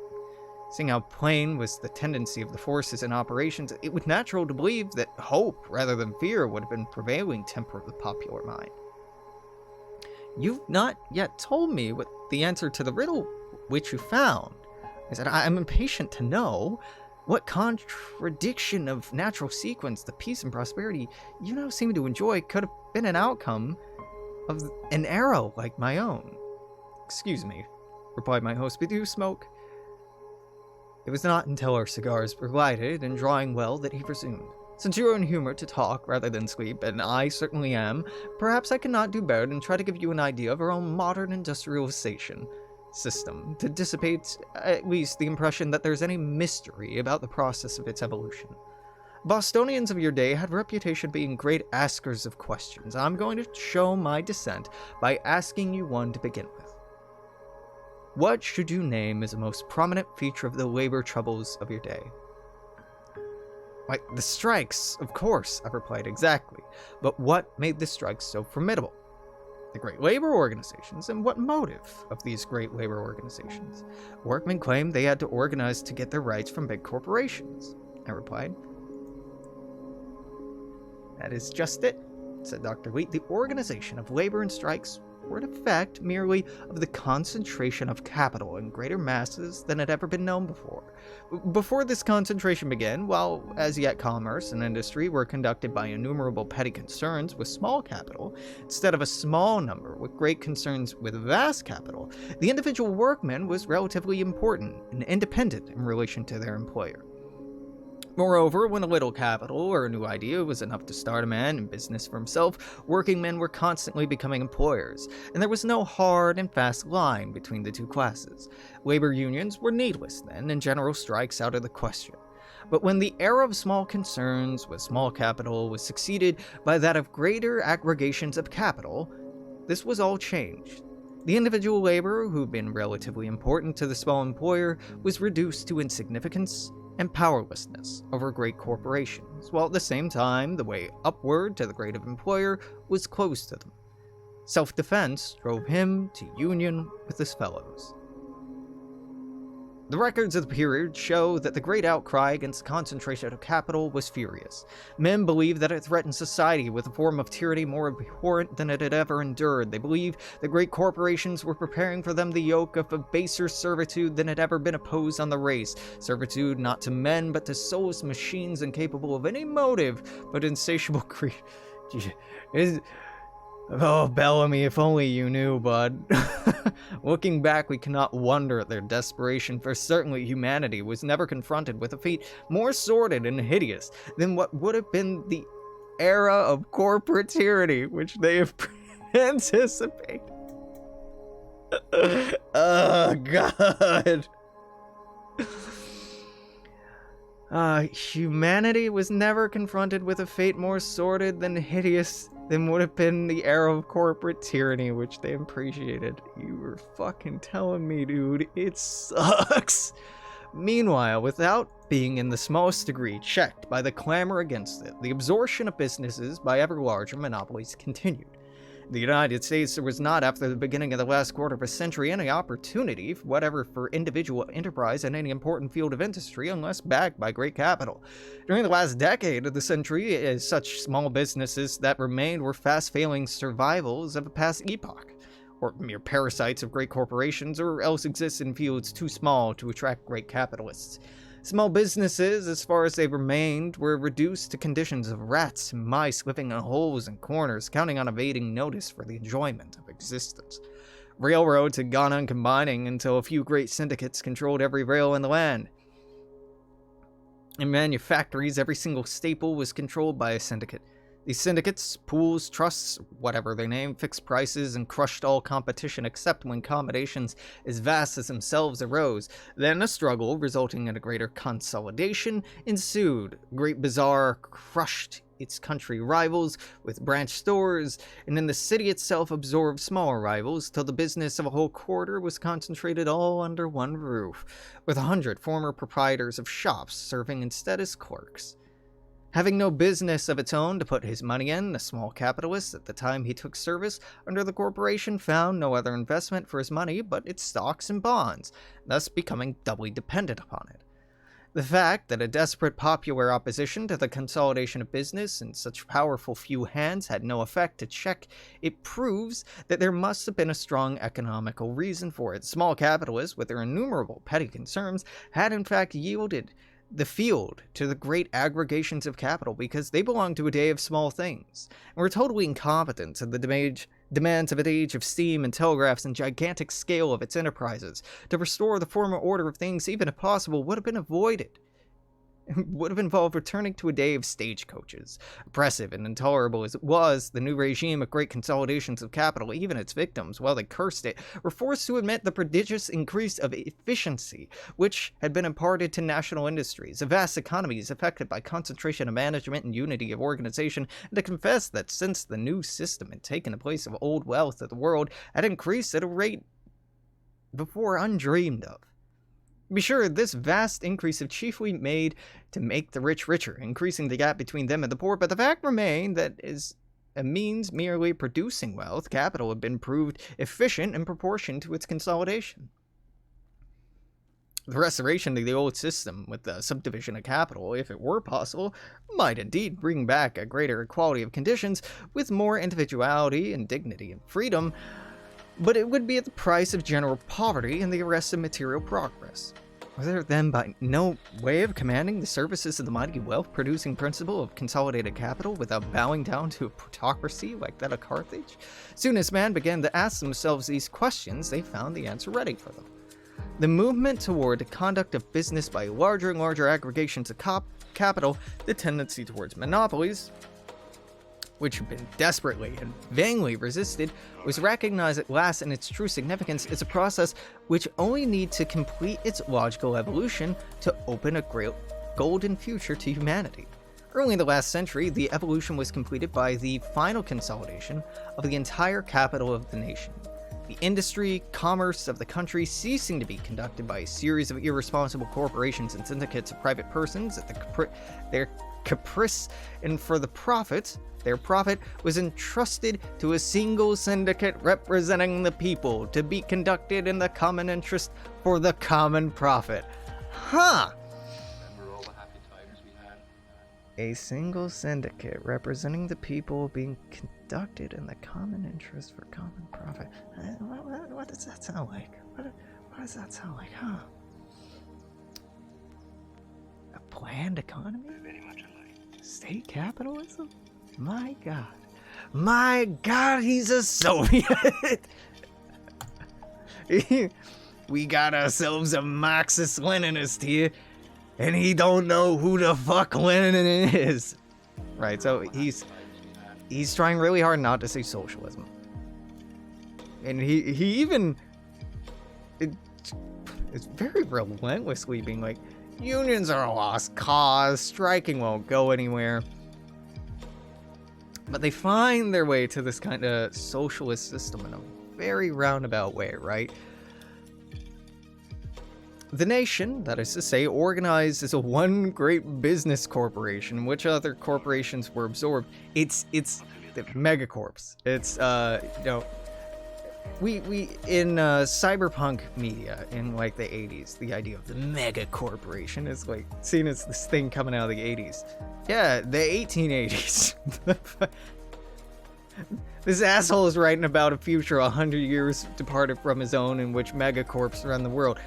seeing how plain was the tendency of the forces in operations, it was natural to believe that hope, rather than fear, would have been prevailing temper of the popular mind. You've not yet told me what the answer to the riddle which you found. I said, I'm impatient to know what contradiction of natural sequence the peace and prosperity you now seem to enjoy could have been an outcome of an era like my own. Excuse me, replied my host, but do you smoke? It was not until our cigars were lighted and drawing well that he resumed. Since you're in humor to talk rather than sleep, and I certainly am, perhaps I cannot do better than try to give you an idea of our own modern industrialization system, to dissipate at least the impression that there's any mystery about the process of its evolution. Bostonians of your day had a reputation being great askers of questions. I'm going to show my dissent by asking you one to begin with. What should you name as the most prominent feature of the labor troubles of your day? Why, the strikes, of course, I replied. Exactly. But what made the strikes so formidable? The great labor organizations, and what motive of these great labor organizations? Workmen claimed they had to organize to get their rights from big corporations, I replied. That is just it, said Dr. Wheat. The organization of labor and strikes were an effect merely of the concentration of capital in greater masses than had ever been known before. Before this concentration began, while as yet commerce and industry were conducted by innumerable petty concerns with small capital, instead of a small number with great concerns with vast capital, the individual workman was relatively important and independent in relation to their employer. Moreover, when a little capital or a new idea was enough to start a man in business for himself, working men were constantly becoming employers, and there was no hard and fast line between the two classes. Labor unions were needless then, and general strikes out of the question. But when the era of small concerns with small capital was succeeded by that of greater aggregations of capital, this was all changed. The individual laborer, who had been relatively important to the small employer, was reduced to insignificance and powerlessness over great corporations, while at the same time the way upward to the great employer was closed to them. Self-defense drove him to union with his fellows. The records of the period show that the great outcry against the concentration of capital was furious. Men believed that it threatened society with a form of tyranny more abhorrent than it had ever endured. They believed that great corporations were preparing for them the yoke of a baser servitude than had ever been imposed on the race. Servitude not to men, but to soulless machines incapable of any motive but insatiable greed. Oh, Bellamy, if only you knew, bud. Looking back, we cannot wonder at their desperation, for certainly humanity was never confronted with a fate more sordid and hideous than what would have been the era of corporate tyranny which they have anticipated. Oh, God. Humanity was never confronted with a fate more sordid than hideous than would have been the era of corporate tyranny, which they appreciated. You were fucking telling me, dude. It sucks. Meanwhile, without being in the smallest degree checked by the clamor against it, the absorption of businesses by ever larger monopolies continued. In the United States, there was not, after the beginning of the last quarter of a century, any opportunity whatever for individual enterprise in any important field of industry unless backed by great capital. During the last decade of the century, such small businesses that remained were fast-failing survivals of a past epoch, or mere parasites of great corporations, or else exist in fields too small to attract great capitalists. Small businesses, as far as they remained, were reduced to conditions of rats and mice living in holes and corners, counting on evading notice for the enjoyment of existence. Railroads had gone on combining until a few great syndicates controlled every rail in the land. In manufactories, every single staple was controlled by a syndicate. These syndicates, pools, trusts, whatever they name, fixed prices and crushed all competition except when combinations as vast as themselves arose. Then a struggle, resulting in a greater consolidation, ensued. Great Bazaar crushed its country rivals with branch stores, and in the city itself absorbed smaller rivals, till the business of a whole quarter was concentrated all under one roof, with 100 former proprietors of shops serving instead as clerks. Having no business of its own to put his money in, the small capitalist, at the time he took service under the corporation, found no other investment for his money but its stocks and bonds, thus becoming doubly dependent upon it. The fact that a desperate popular opposition to the consolidation of business in such powerful few hands had no effect to check it proves that there must have been a strong economical reason for it. Small capitalists, with their innumerable petty concerns, had in fact yielded the field to the great aggregations of capital because they belonged to a day of small things, and were totally incompetent to the demands of an age of steam and telegraphs and gigantic scale of its enterprises. To restore the former order of things, even if possible, would have been avoided. would have involved returning to a day of stagecoaches. Oppressive and intolerable as it was, the new regime of great consolidations of capital, even its victims, while they cursed it, were forced to admit the prodigious increase of efficiency which had been imparted to national industries, of vast economies affected by concentration of management and unity of organization, and to confess that since the new system had taken the place of old wealth of the world, had increased at a rate before undreamed of. Be sure, this vast increase of chiefly made to make the rich richer, increasing the gap between them and the poor, but the fact remained that as a means merely producing wealth, capital had been proved efficient in proportion to its consolidation. The restoration of the old system with the subdivision of capital, if it were possible, might indeed bring back a greater equality of conditions with more individuality and dignity and freedom, but it would be at the price of general poverty and the arrest of material progress. Was there then by no way of commanding the services of the mighty wealth-producing principle of consolidated capital without bowing down to a plutocracy like that of Carthage? Soon as man began to ask themselves these questions, they found the answer ready for them. The movement toward the conduct of business by larger and larger aggregations of capital, the tendency towards monopolies, which had been desperately and vainly resisted, was recognized at last in its true significance as a process which only needs to complete its logical evolution to open a great golden future to humanity. Early in the last century, the evolution was completed by the final consolidation of the entire capital of the nation. The industry, commerce of the country ceasing to be conducted by a series of irresponsible corporations and syndicates of private persons at their caprice and for their profit was entrusted to a single syndicate representing the people to be conducted in the common interest for the common profit. Huh! Remember all the happy times we had? A single syndicate representing the people being conducted in the common interest for common profit. What does that sound like? What does that sound like, huh? A planned economy? Very much alike. State capitalism? My God, he's a Soviet. We got ourselves a Marxist-Leninist here, and he don't know who the fuck Lenin is. Right, so he's trying really hard not to say socialism. And he even it's very relentlessly being like, unions are a lost cause, striking won't go anywhere. But they find their way to this kind of socialist system in a very roundabout way, right? The nation, that is to say, organized as a one great business corporation, in which other corporations were absorbed. It's the megacorps. It's we in cyberpunk media in like the 80s, the idea of the mega corporation is like seen as this thing coming out of the 80s. Yeah, the 1880s. This asshole is writing about a future 100 years departed from his own in which megacorps run the world.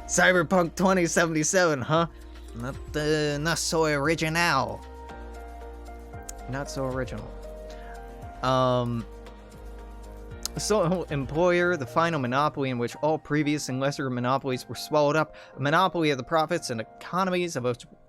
Cyberpunk 2077, huh? Not so original. Not so original. Sole employer, the final monopoly in which all previous and lesser monopolies were swallowed up, a monopoly of the profits and economies of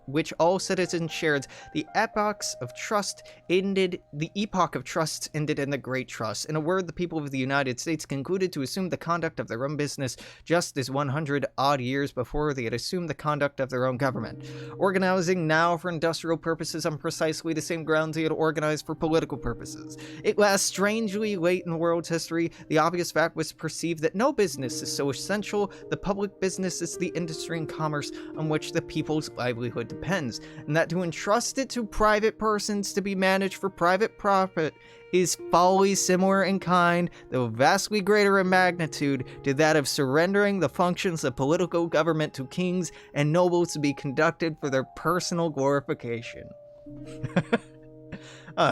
which all citizens shared. The epoch of trust ended in the Great Trust. In a word, the people of the United States concluded to assume the conduct of their own business just as 100-odd years before they had assumed the conduct of their own government, organizing now for industrial purposes on precisely the same grounds they had organized for political purposes. At last, strangely late in the world's history, the obvious fact was perceived that no business is so essential. The public business is the industry and commerce on which the people's livelihood depends, and that to entrust it to private persons to be managed for private profit is folly similar in kind, though vastly greater in magnitude, to that of surrendering the functions of political government to kings and nobles to be conducted for their personal glorification.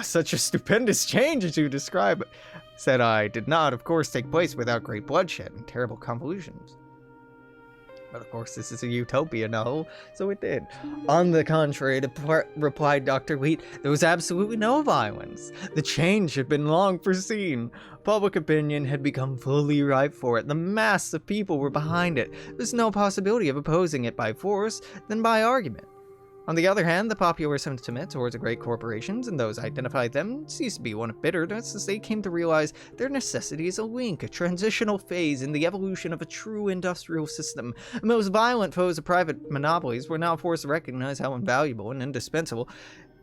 Such a stupendous change as you describe, said I, did not, of course, take place without great bloodshed and terrible convulsions. But of course, this is a utopia novel, so it did. On the contrary, replied Dr. Wheat, there was absolutely no violence. The change had been long foreseen. Public opinion had become fully ripe for it. The mass of people were behind it. There was no possibility of opposing it by force than by argument. On the other hand, the popular sentiment towards the great corporations and those identified them ceased to be one of bitterness as they came to realize their necessity is a link, a transitional phase in the evolution of a true industrial system. The most violent foes of private monopolies were now forced to recognize how invaluable and indispensable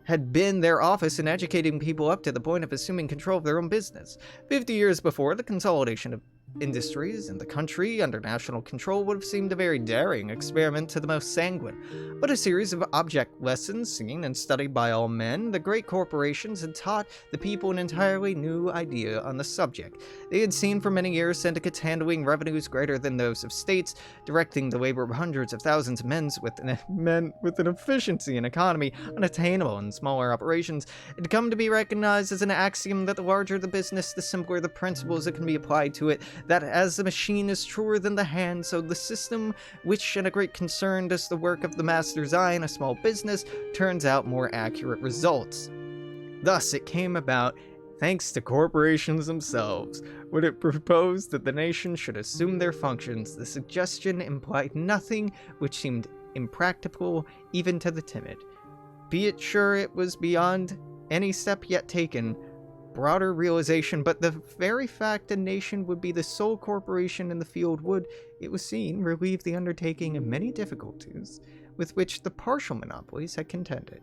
had been their office in educating people up to the point of assuming control of their own business. 50 years before, the consolidation of industries in the country under national control would have seemed a very daring experiment to the most sanguine. But a series of object lessons seen and studied by all men, the great corporations had taught the people an entirely new idea on the subject. They had seen for many years syndicates handling revenues greater than those of states, directing the labor of hundreds of thousands of men with an efficiency and economy unattainable in smaller operations. It had come to be recognized as an axiom that the larger the business, the simpler the principles that can be applied to it, that as the machine is truer than the hand, so the system, which in a great concern does the work of the master's eye in a small business, turns out more accurate results. Thus it came about, thanks to corporations themselves. When it proposed that the nation should assume their functions, the suggestion implied nothing which seemed impracticable even to the timid. Be it sure it was beyond any step yet taken, broader realization, but the very fact a nation would be the sole corporation in the field would, it was seen, relieve the undertaking of many difficulties with which the partial monopolies had contended.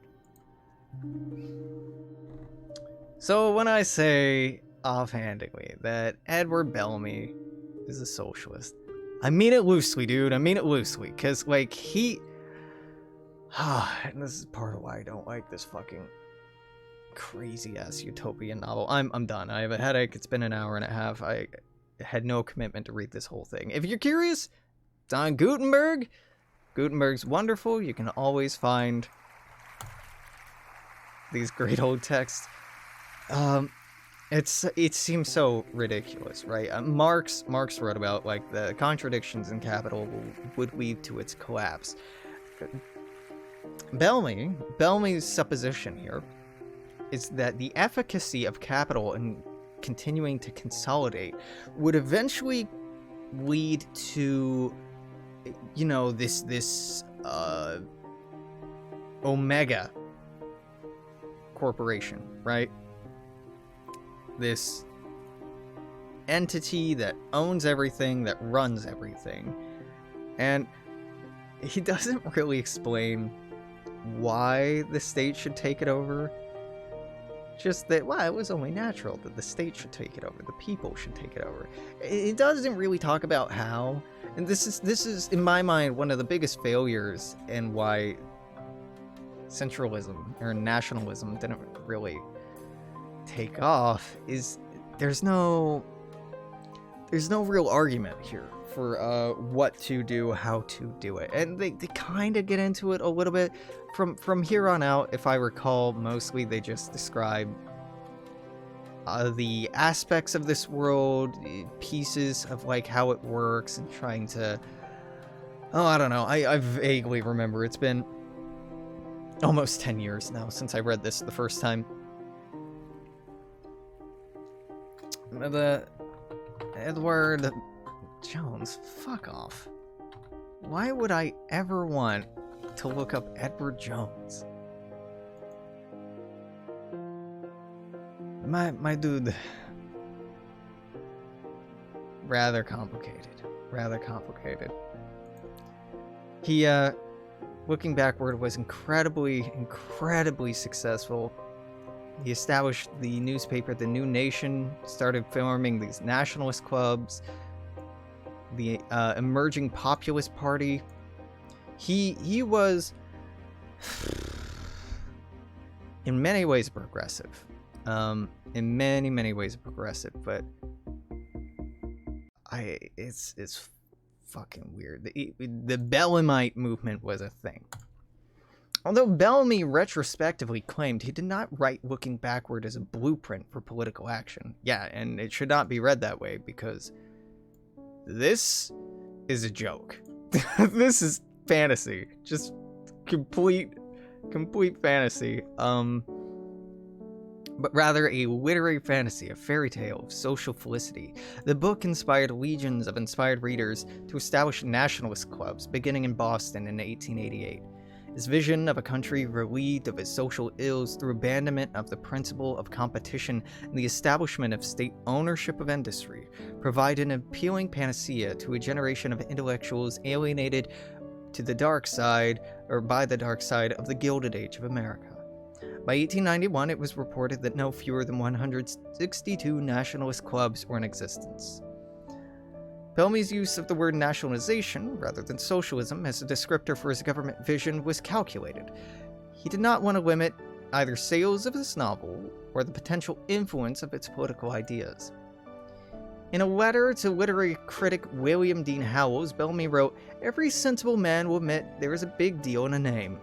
So when I say offhandedly that Edward Bellamy is a socialist, I mean it loosely, dude. I mean it loosely, because, like, he... and this is part of why I don't like this fucking crazy-ass utopian novel. I'm done. I have a headache. It's been an hour and a half. I had no commitment to read this whole thing. If you're curious, it's on Gutenberg. Gutenberg's wonderful. You can always find these great old texts. It seems so ridiculous, right? Marx wrote about, like, the contradictions in capital would lead to its collapse. Bellamy's supposition here is that the efficacy of capital in continuing to consolidate would eventually lead to, you know, this Omega corporation, right? This entity that owns everything, that runs everything. And he doesn't really explain why the state should take it over. Just that, well, it was only natural that the state should take it over, the people should take it over. It doesn't really talk about how, and this is in my mind one of the biggest failures and why centralism or nationalism didn't really take off, is there's no real argument here for what to do, how to do it, and they kind of get into it a little bit from here on out. If I recall, mostly they just describe the aspects of this world, pieces of, like, how it works, and trying to, I don't know, I vaguely remember. It's been almost 10 years now since I read this the first time. The Edward Jones, fuck off. Why would I ever want to look up Edward Jones? My dude. Rather complicated. He, looking backward, was incredibly successful. He established the newspaper The New Nation, started forming these nationalist clubs, the emerging populist party. He was in many ways progressive. In many ways progressive, but it's fucking weird. The Bellamite movement was a thing. Although Bellamy retrospectively claimed he did not write looking backward as a blueprint for political action. Yeah, and it should not be read that way, because this is a joke. This is fantasy. Just complete fantasy. But rather a literary fantasy, a fairy tale of social felicity. The book inspired legions of inspired readers to establish nationalist clubs, beginning in Boston in 1888. His vision of a country relieved of its social ills through abandonment of the principle of competition and the establishment of state ownership of industry provided an appealing panacea to a generation of intellectuals alienated to the dark side, or by the dark side, of the Gilded Age of America. By 1891, it was reported that no fewer than 162 nationalist clubs were in existence. Bellamy's use of the word nationalization, rather than socialism, as a descriptor for his government vision was calculated. He did not want to limit either sales of his novel or the potential influence of its political ideas. In a letter to literary critic William Dean Howells, Bellamy wrote, "Every sensible man will admit there is a big deal in a name,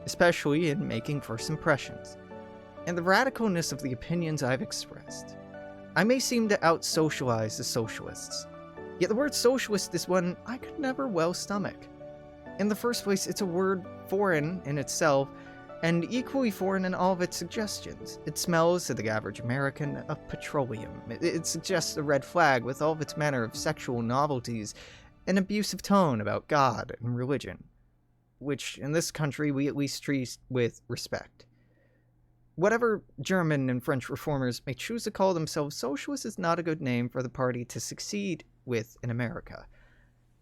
especially in making first impressions, and the radicalness of the opinions I've expressed. I may seem to out-socialize the socialists, yet the word socialist is one I could never well stomach. In the first place, it's a word foreign in itself, and equally foreign in all of its suggestions. It smells, to the average American, of petroleum. It suggests a red flag with all of its manner of sexual novelties, an abusive tone about God and religion, which in this country we at least treat with respect. Whatever German and French reformers may choose to call themselves, socialist is not a good name for the party to succeed with in America.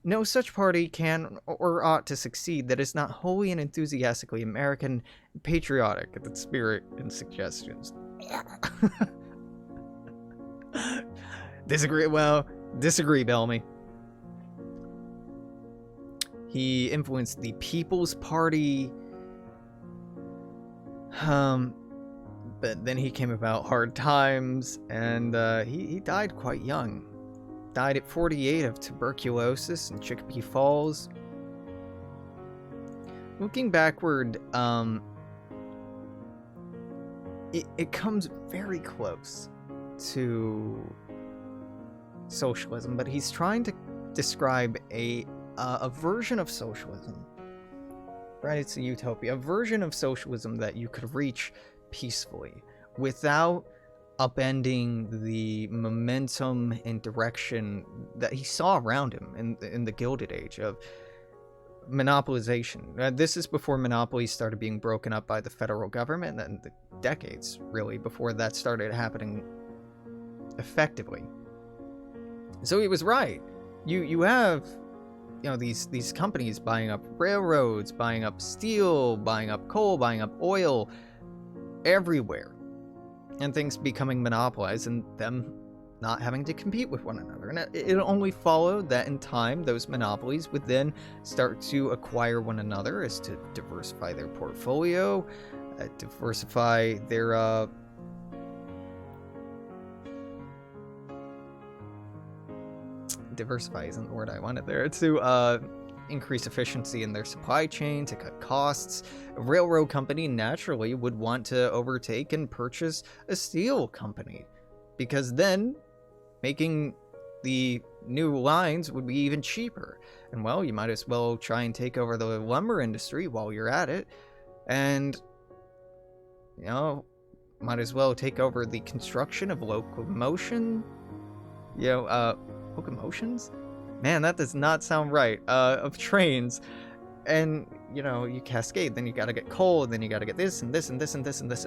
No such party can or ought to succeed that is not wholly and enthusiastically American and patriotic in its spirit and suggestions." Disagree, Bellamy. He influenced the People's Party, but then he came about hard times, and he died quite young. Died at 48 of tuberculosis in Chicopee Falls. Looking backward, it comes very close to socialism, but he's trying to describe a version of socialism. Right, it's a utopia, a version of socialism that you could reach peacefully without upending the momentum and direction that he saw around him in the Gilded Age of monopolization. This is before monopolies started being broken up by the federal government, and the decades, really, before that started happening effectively. So he was right. You have, these companies buying up railroads, buying up steel, buying up coal, buying up oil everywhere, and things becoming monopolized and them not having to compete with one another. And it only followed that in time, those monopolies would then start to acquire one another as to diversify their portfolio, diversify their diversify isn't the word I wanted there, to increase efficiency in their supply chain, to cut costs. A railroad company naturally would want to overtake and purchase a steel company, because then making the new lines would be even cheaper. And well, you might as well try and take over the lumber industry while you're at it, and might as well take over the construction of locomotions. Man, that does not sound right. Of trains. And, you cascade. Then you gotta get coal, and then you gotta get this, and this, and this, and this, and this.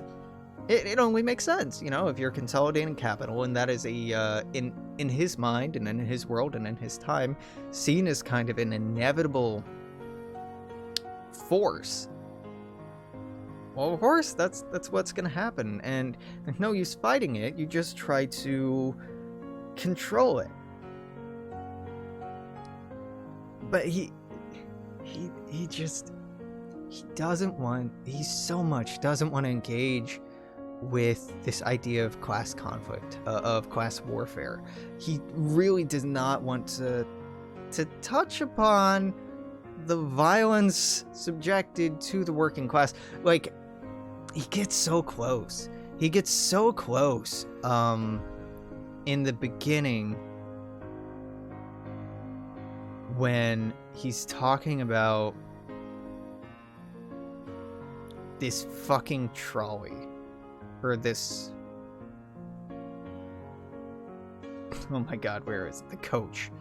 It only makes sense, if you're consolidating capital, and that is in his mind, and in his world, and in his time, seen as kind of an inevitable force. Well, of course, that's what's gonna happen, and there's no use fighting it. You just try to control it. But he doesn't want to engage with this idea of class conflict, of class warfare. He really does not want to touch upon the violence subjected to the working class. Like, he gets so close. In the beginning, when he's talking about this fucking trolley, or this, oh my god, where is it? The coach.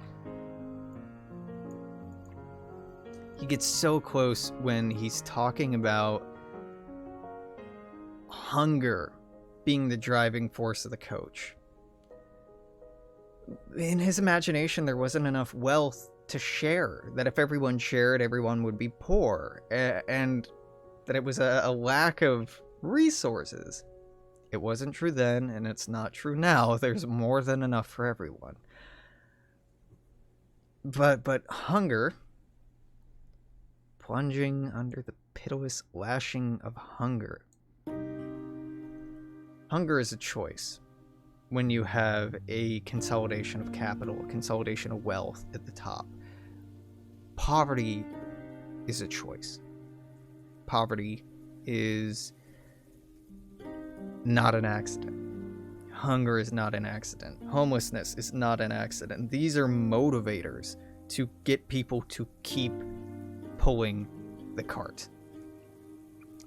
he gets so close when he's talking about hunger being the driving force of the coach. In his imagination, there wasn't enough wealth to share, that if everyone shared, everyone would be poor, and that it was a lack of resources. It wasn't true then, and it's not true now. There's more than enough for everyone. But hunger, plunging under the pitiless lashing of hunger. Hunger is a choice when you have a consolidation of capital, a consolidation of wealth at the top. Poverty is a choice. Poverty is not an accident. Hunger is not an accident. Homelessness is not an accident. These are motivators to get people to keep pulling the cart.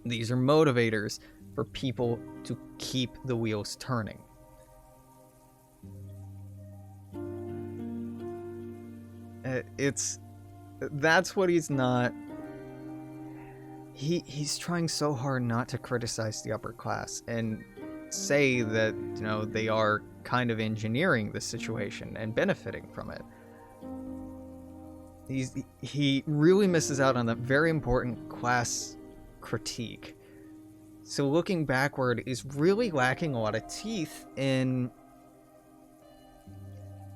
These are motivators for people to keep the wheels turning. That's what he's not. He's trying so hard not to criticize the upper class and say that, you know, they are kind of engineering the situation and benefiting from it. He really misses out on that very important class critique. So looking backward is really lacking a lot of teeth in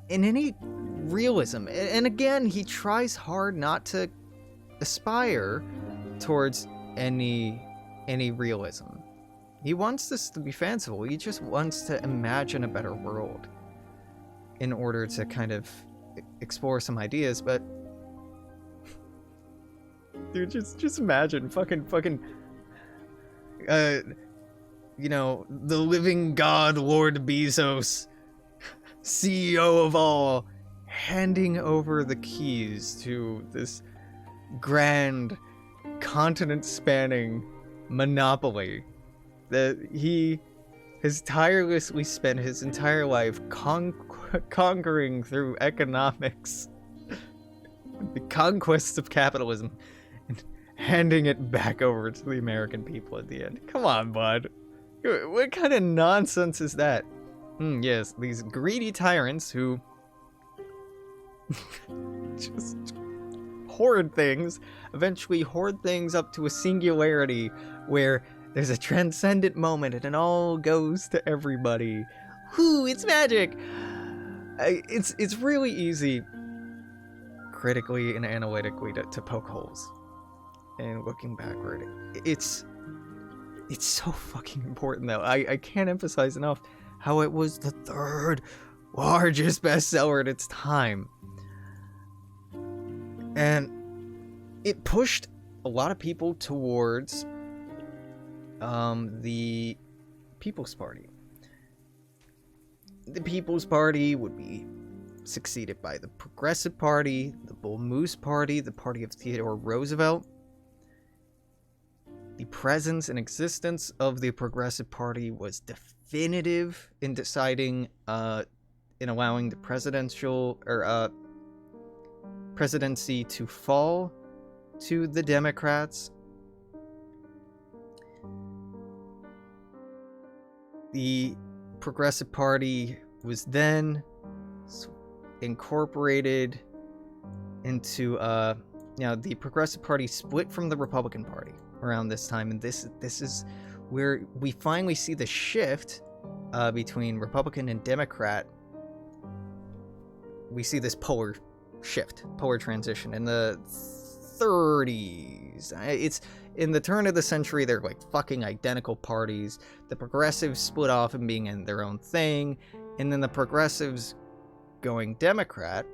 any realism. And again, he tries hard not to aspire towards any realism. He wants this to be fanciful. He just wants to imagine a better world in order to kind of explore some ideas. But dude, just imagine fucking you know, the living god Lord Bezos, CEO of all, handing over the keys to this grand continent-spanning monopoly that he has tirelessly spent his entire life conquering through economics, the conquest of capitalism, and handing it back over to the American people at the end. Come on, bud. What kind of nonsense is that? Yes, these greedy tyrants who just hoard things, eventually hoard things up to a singularity where there's a transcendent moment and it all goes to everybody. Whoo, it's magic! It's really easy, critically and analytically, to poke holes. And looking backward, it's so fucking important, though. I can't emphasize enough how it was the third largest bestseller at its time. And it pushed a lot of people towards the People's Party. The People's Party would be succeeded by the Progressive Party, the Bull Moose Party, the party of Theodore Roosevelt. The presence and existence of the Progressive Party was definitive in deciding, in allowing the presidency to fall to the Democrats. The Progressive Party was then incorporated into, the Progressive Party split from the Republican Party around this time, and this is where we finally see the shift between Republican and Democrat. We see this polar transition in the 30s. It's in the turn of the century, they're like fucking identical parties. The progressives split off and being in their own thing, and then the progressives going Democrat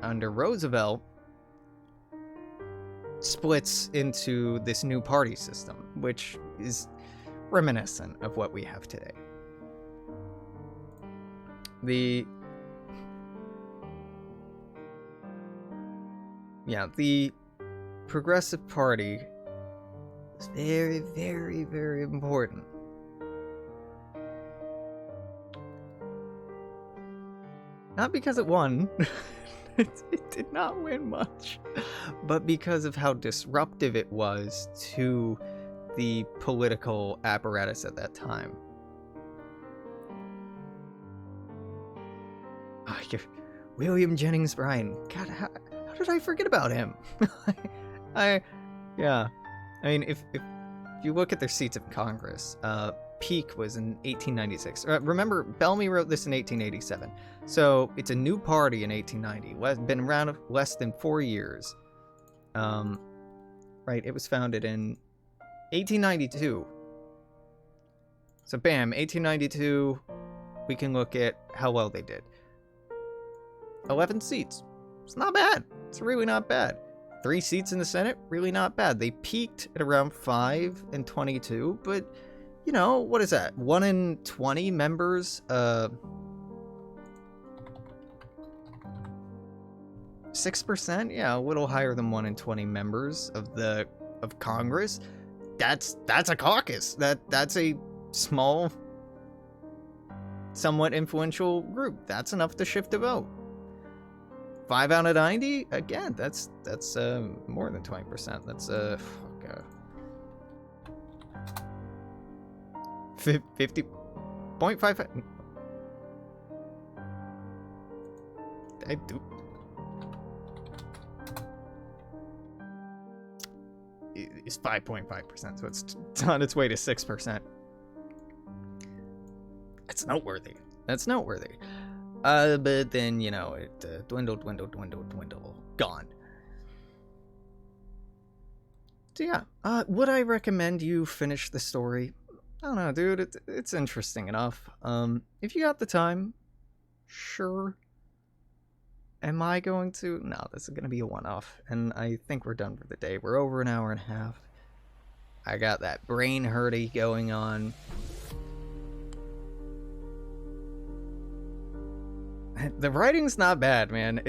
under Roosevelt splits into this new party system, which is reminiscent of what we have today. The Progressive Party is very, very, very important. Not because it won, It did not win much. But because of how disruptive it was to the political apparatus at that time. Oh, William Jennings Bryan. God, how did I forget about him? Yeah. I mean, if you look at their seats of Congress, peak was in 1896. Remember, Bellamy wrote this in 1887. So it's a new party in 1890. Been around less than 4 years. Right, it was founded in 1892. So bam, 1892, we can look at how well they did. 11 seats. It's not bad. It's really not bad. 3 seats in the Senate, really not bad. They peaked at around 5 and 22, but, you know, what is that? 1 in 20 members, 6%? Yeah, a little higher than 1 in 20 members of Congress. That's a caucus. That's a small, somewhat influential group. That's enough to shift a vote. 5 out of 90? Again, that's more than 20%. That's 50.55. I do. It's 5.5%, so it's on its way to 6%. That's noteworthy. That's noteworthy. But then, you know, it dwindled, gone. So yeah, would I recommend you finish the story? I don't know, dude, it's interesting enough. If you got the time, sure. Am I going to? No, this is going to be a one-off, and I think we're done for the day. We're over an hour and a half. I got that brain hurty going on. The writing's not bad, man.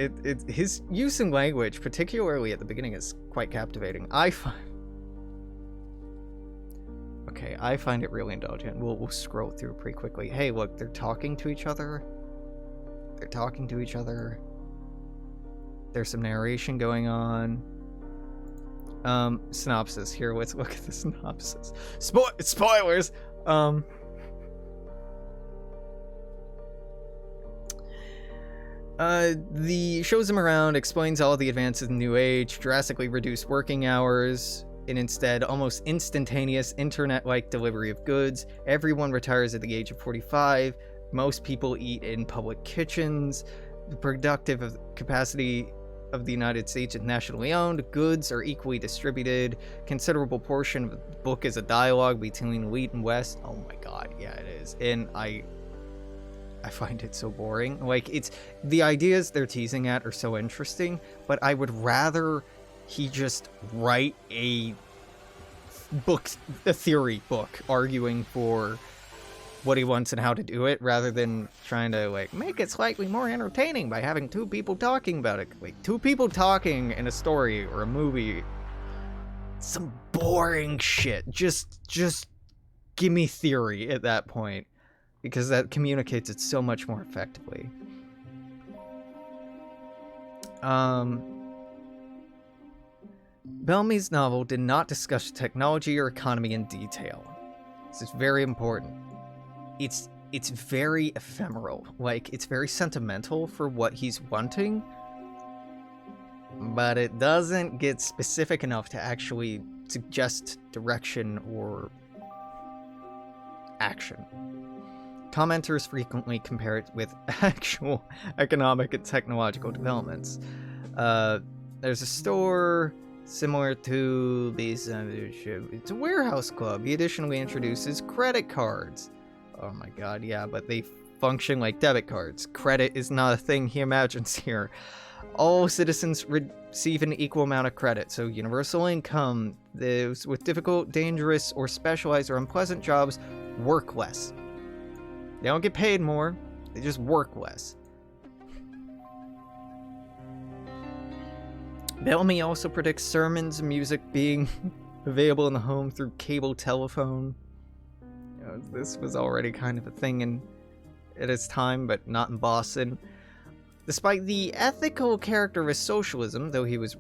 His use in language, particularly at the beginning, is quite captivating. I find it really indulgent. We'll scroll through pretty quickly. Hey, look, they're talking to each other. There's some narration going on. Synopsis. Here, let's look at the synopsis. Spoilers! The shows him around, explains all the advances in New Age, drastically reduced working hours, and instead almost instantaneous internet-like delivery of goods. Everyone retires at the age of 45. Most people eat in public kitchens. The productive capacity of the United States is nationally owned. Goods are equally distributed. Considerable portion of the book is a dialogue between Wheat and West. Oh my god, yeah, it is. And I find it so boring. Like, it's the ideas they're teasing at are so interesting, but I would rather he just write a theory book arguing for what he wants and how to do it, rather than trying to like make it slightly more entertaining by having 2 people talking about it. Like, 2 people talking in a story or a movie, some boring shit. Just give me theory at that point, because that communicates it so much more effectively. Bellamy's novel did not discuss technology or economy in detail. This is very important. It's very ephemeral. Like, it's very sentimental for what he's wanting, but it doesn't get specific enough to actually suggest direction or action. Commenters frequently compare it with actual economic and technological developments. There's a store similar to these. It's a warehouse club. He additionally introduces credit cards. Oh my god, yeah, but they function like debit cards. Credit is not a thing he imagines here. All citizens receive an equal amount of credit, so universal income. Those with difficult, dangerous, or specialized or unpleasant jobs work less. They don't get paid more, they just work less. Bellamy also predicts sermons and music being available in the home through cable telephone. You know, this was already kind of a thing at its time, but not in Boston. Despite the ethical character of his socialism, though he was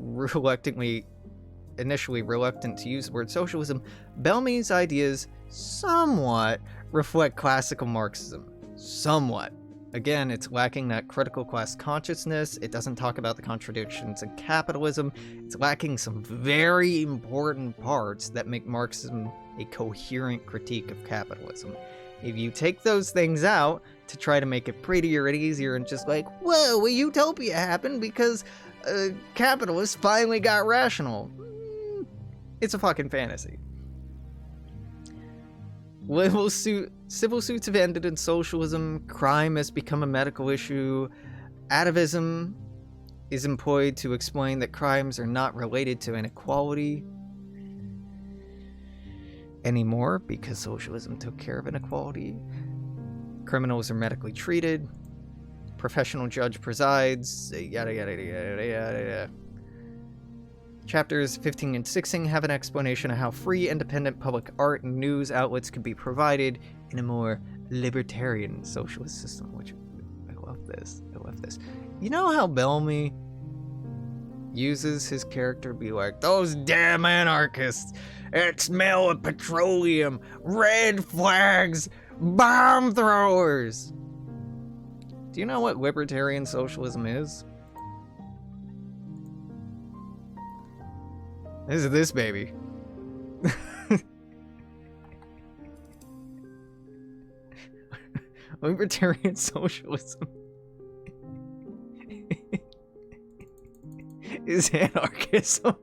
initially reluctant to use the word socialism, Bellamy's ideas somewhat reflect classical Marxism. Somewhat. Again, it's lacking that critical class consciousness. It doesn't talk about the contradictions in capitalism. It's lacking some very important parts that make Marxism a coherent critique of capitalism. If you take those things out to try to make it prettier and easier and just like, whoa, a utopia happened because capitalists finally got rational. It's a fucking fantasy. Civil suits have ended in socialism, crime has become a medical issue, atavism is employed to explain that crimes are not related to inequality anymore because socialism took care of inequality. Criminals are medically treated, professional judge presides, yada yada yada yada. Chapters 15 and 16 have an explanation of how free, independent public art and news outlets could be provided in a more libertarian socialist system, which I love this. You know how Bellamy uses his character to be like, those damn anarchists, it smell of petroleum, red flags, bomb throwers. Do you know what libertarian socialism is? This is this baby. Libertarian socialism is anarchism.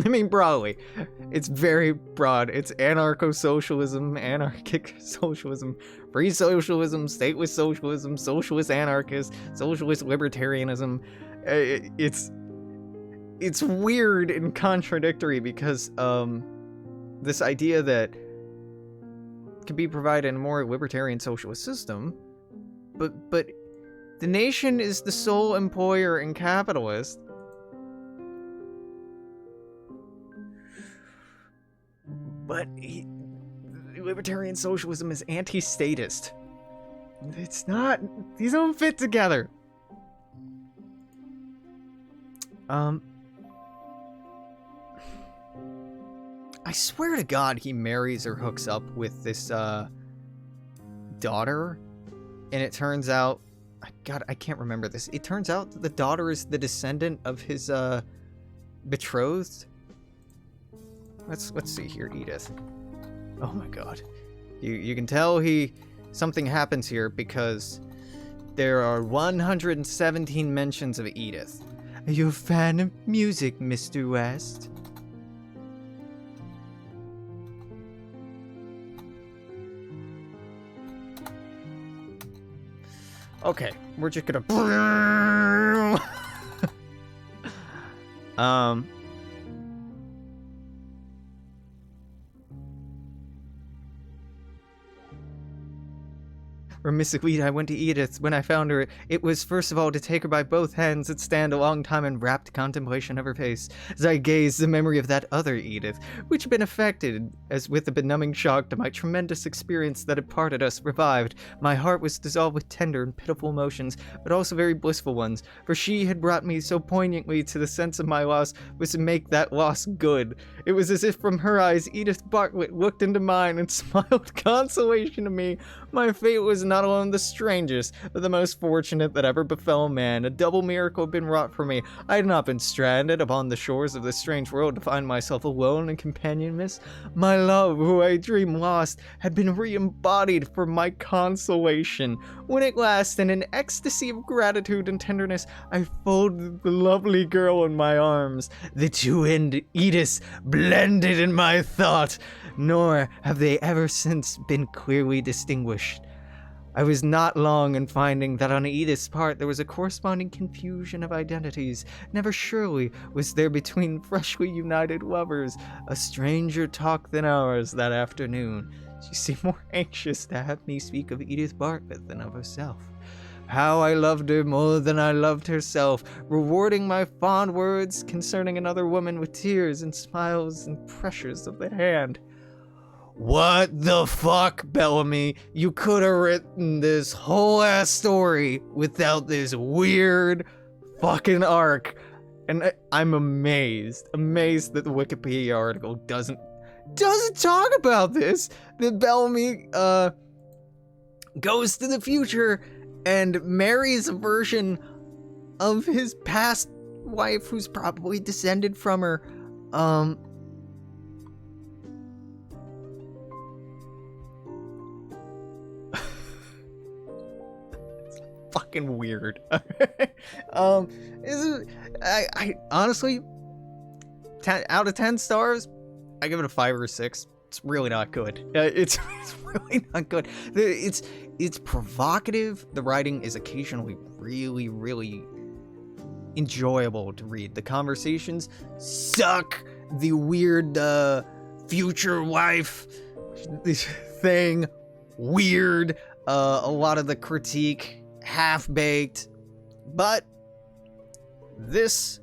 I mean, broadly. It's very broad. It's anarcho-socialism, anarchic socialism, free socialism, stateless socialism, socialist anarchist, socialist libertarianism. It's weird and contradictory because this idea that can be provided in a more libertarian socialist system, but the nation is the sole employer and capitalist. But libertarian socialism is anti-statist. It's not. These don't fit together. I swear to God he marries or hooks up with this, daughter. And it turns out... God, I can't remember this. It turns out that the daughter is the descendant of his, betrothed. Let's see here, Edith. Oh my God. You can tell something happens here because there are 117 mentions of Edith. Are you a fan of music, Mr. West? Okay, we're just gonna... Reminiscently, I went to Edith. When I found her, it was first of all to take her by both hands and stand a long time in rapt contemplation of her face. As I gazed, the memory of that other Edith, which had been affected as with a benumbing shock to my tremendous experience that had parted us, revived. My heart was dissolved with tender and pitiful emotions, but also very blissful ones, for she had brought me so poignantly to the sense of my loss was to make that loss good. It was as if from her eyes Edith Bartlett looked into mine and smiled consolation to me. My fate was not alone the strangest, but the most fortunate that ever befell man. A double miracle had been wrought for me. I had not been stranded upon the shores of this strange world to find myself alone and companionless. My love, who I dreamed lost, had been re-embodied for my consolation. When at last, in an ecstasy of gratitude and tenderness, I folded the lovely girl in my arms. The two Ediths blended in my thought, nor have they ever since been clearly distinguished. I was not long in finding that on Edith's part there was a corresponding confusion of identities. Never surely was there between freshly united lovers a stranger talk than ours that afternoon. She seemed more anxious to have me speak of Edith Bartlett than of herself. How I loved her more than I loved herself, rewarding my fond words concerning another woman with tears and smiles and pressures of the hand. what the fuck, Bellamy? You could have written this whole ass story without this weird fucking arc. And I'm amazed that the Wikipedia article doesn't talk about this. That Bellamy goes to the future and marries a version of his past wife who's probably descended from her. It's fucking weird. I honestly, 10 out of 10 stars, I give it a 5 or a 6. It's really not good. It's really not good. It's provocative. The writing is occasionally really enjoyable to read. The conversations suck. The weird future wife thing, weird. A lot of the critique, half-baked. But this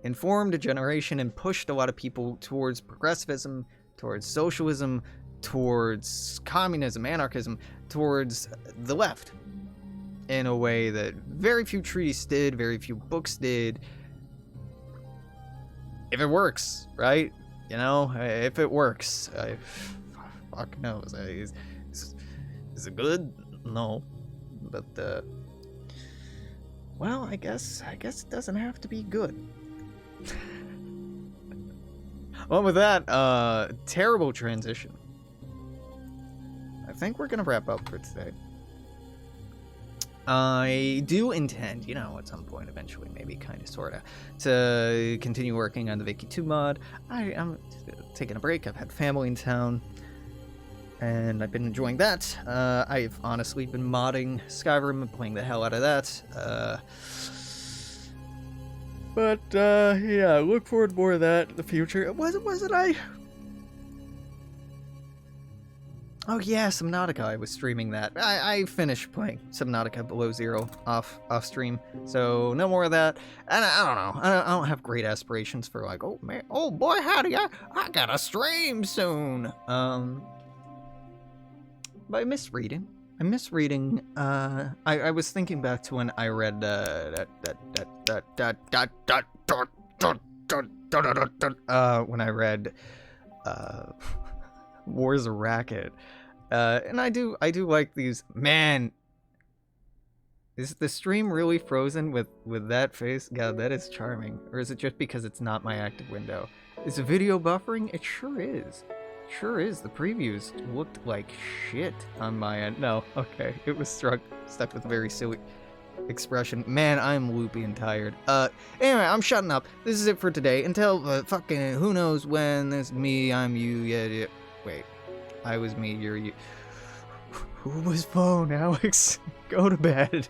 informed a generation and pushed a lot of people towards progressivism, towards socialism, towards communism, anarchism, towards the left, in a way that very few treatises did, very few books did. If it works, right? You know, if it works. Fuck knows. Is it good? No. But, well, I guess it doesn't have to be good. Well, with that, terrible transition, I think we're gonna wrap up for today. I do intend, at some point, eventually, maybe, kinda, sorta, to continue working on the Viki 2 mod. I'm taking a break. I've had family in town, and I've been enjoying that. I've honestly been modding Skyrim and playing the hell out of that. But, yeah, look forward to more of that in the future. Wasn't I? Oh yeah, Subnautica, I was streaming that. I finished playing Subnautica Below Zero off stream, so no more of that. And I don't know, I don't have great aspirations for like, oh man, oh boy, howdy, I gotta stream soon. But I miss reading. I was thinking back to when I read when I read War's a Racket. And I do like these. Man, is the stream really frozen with that face? God, that is charming. Or is it just because it's not my active window? Is the video buffering? It sure is. Sure is. The previews looked like shit on my end. No, okay. It was stuck with a very silly expression. Man, I'm loopy and tired. Anyway, I'm shutting up. This is it for today. Until fucking who knows when. This is me, I'm you, yeah. Wait. I was me, you're you. Who was phone, Alex? Go to bed.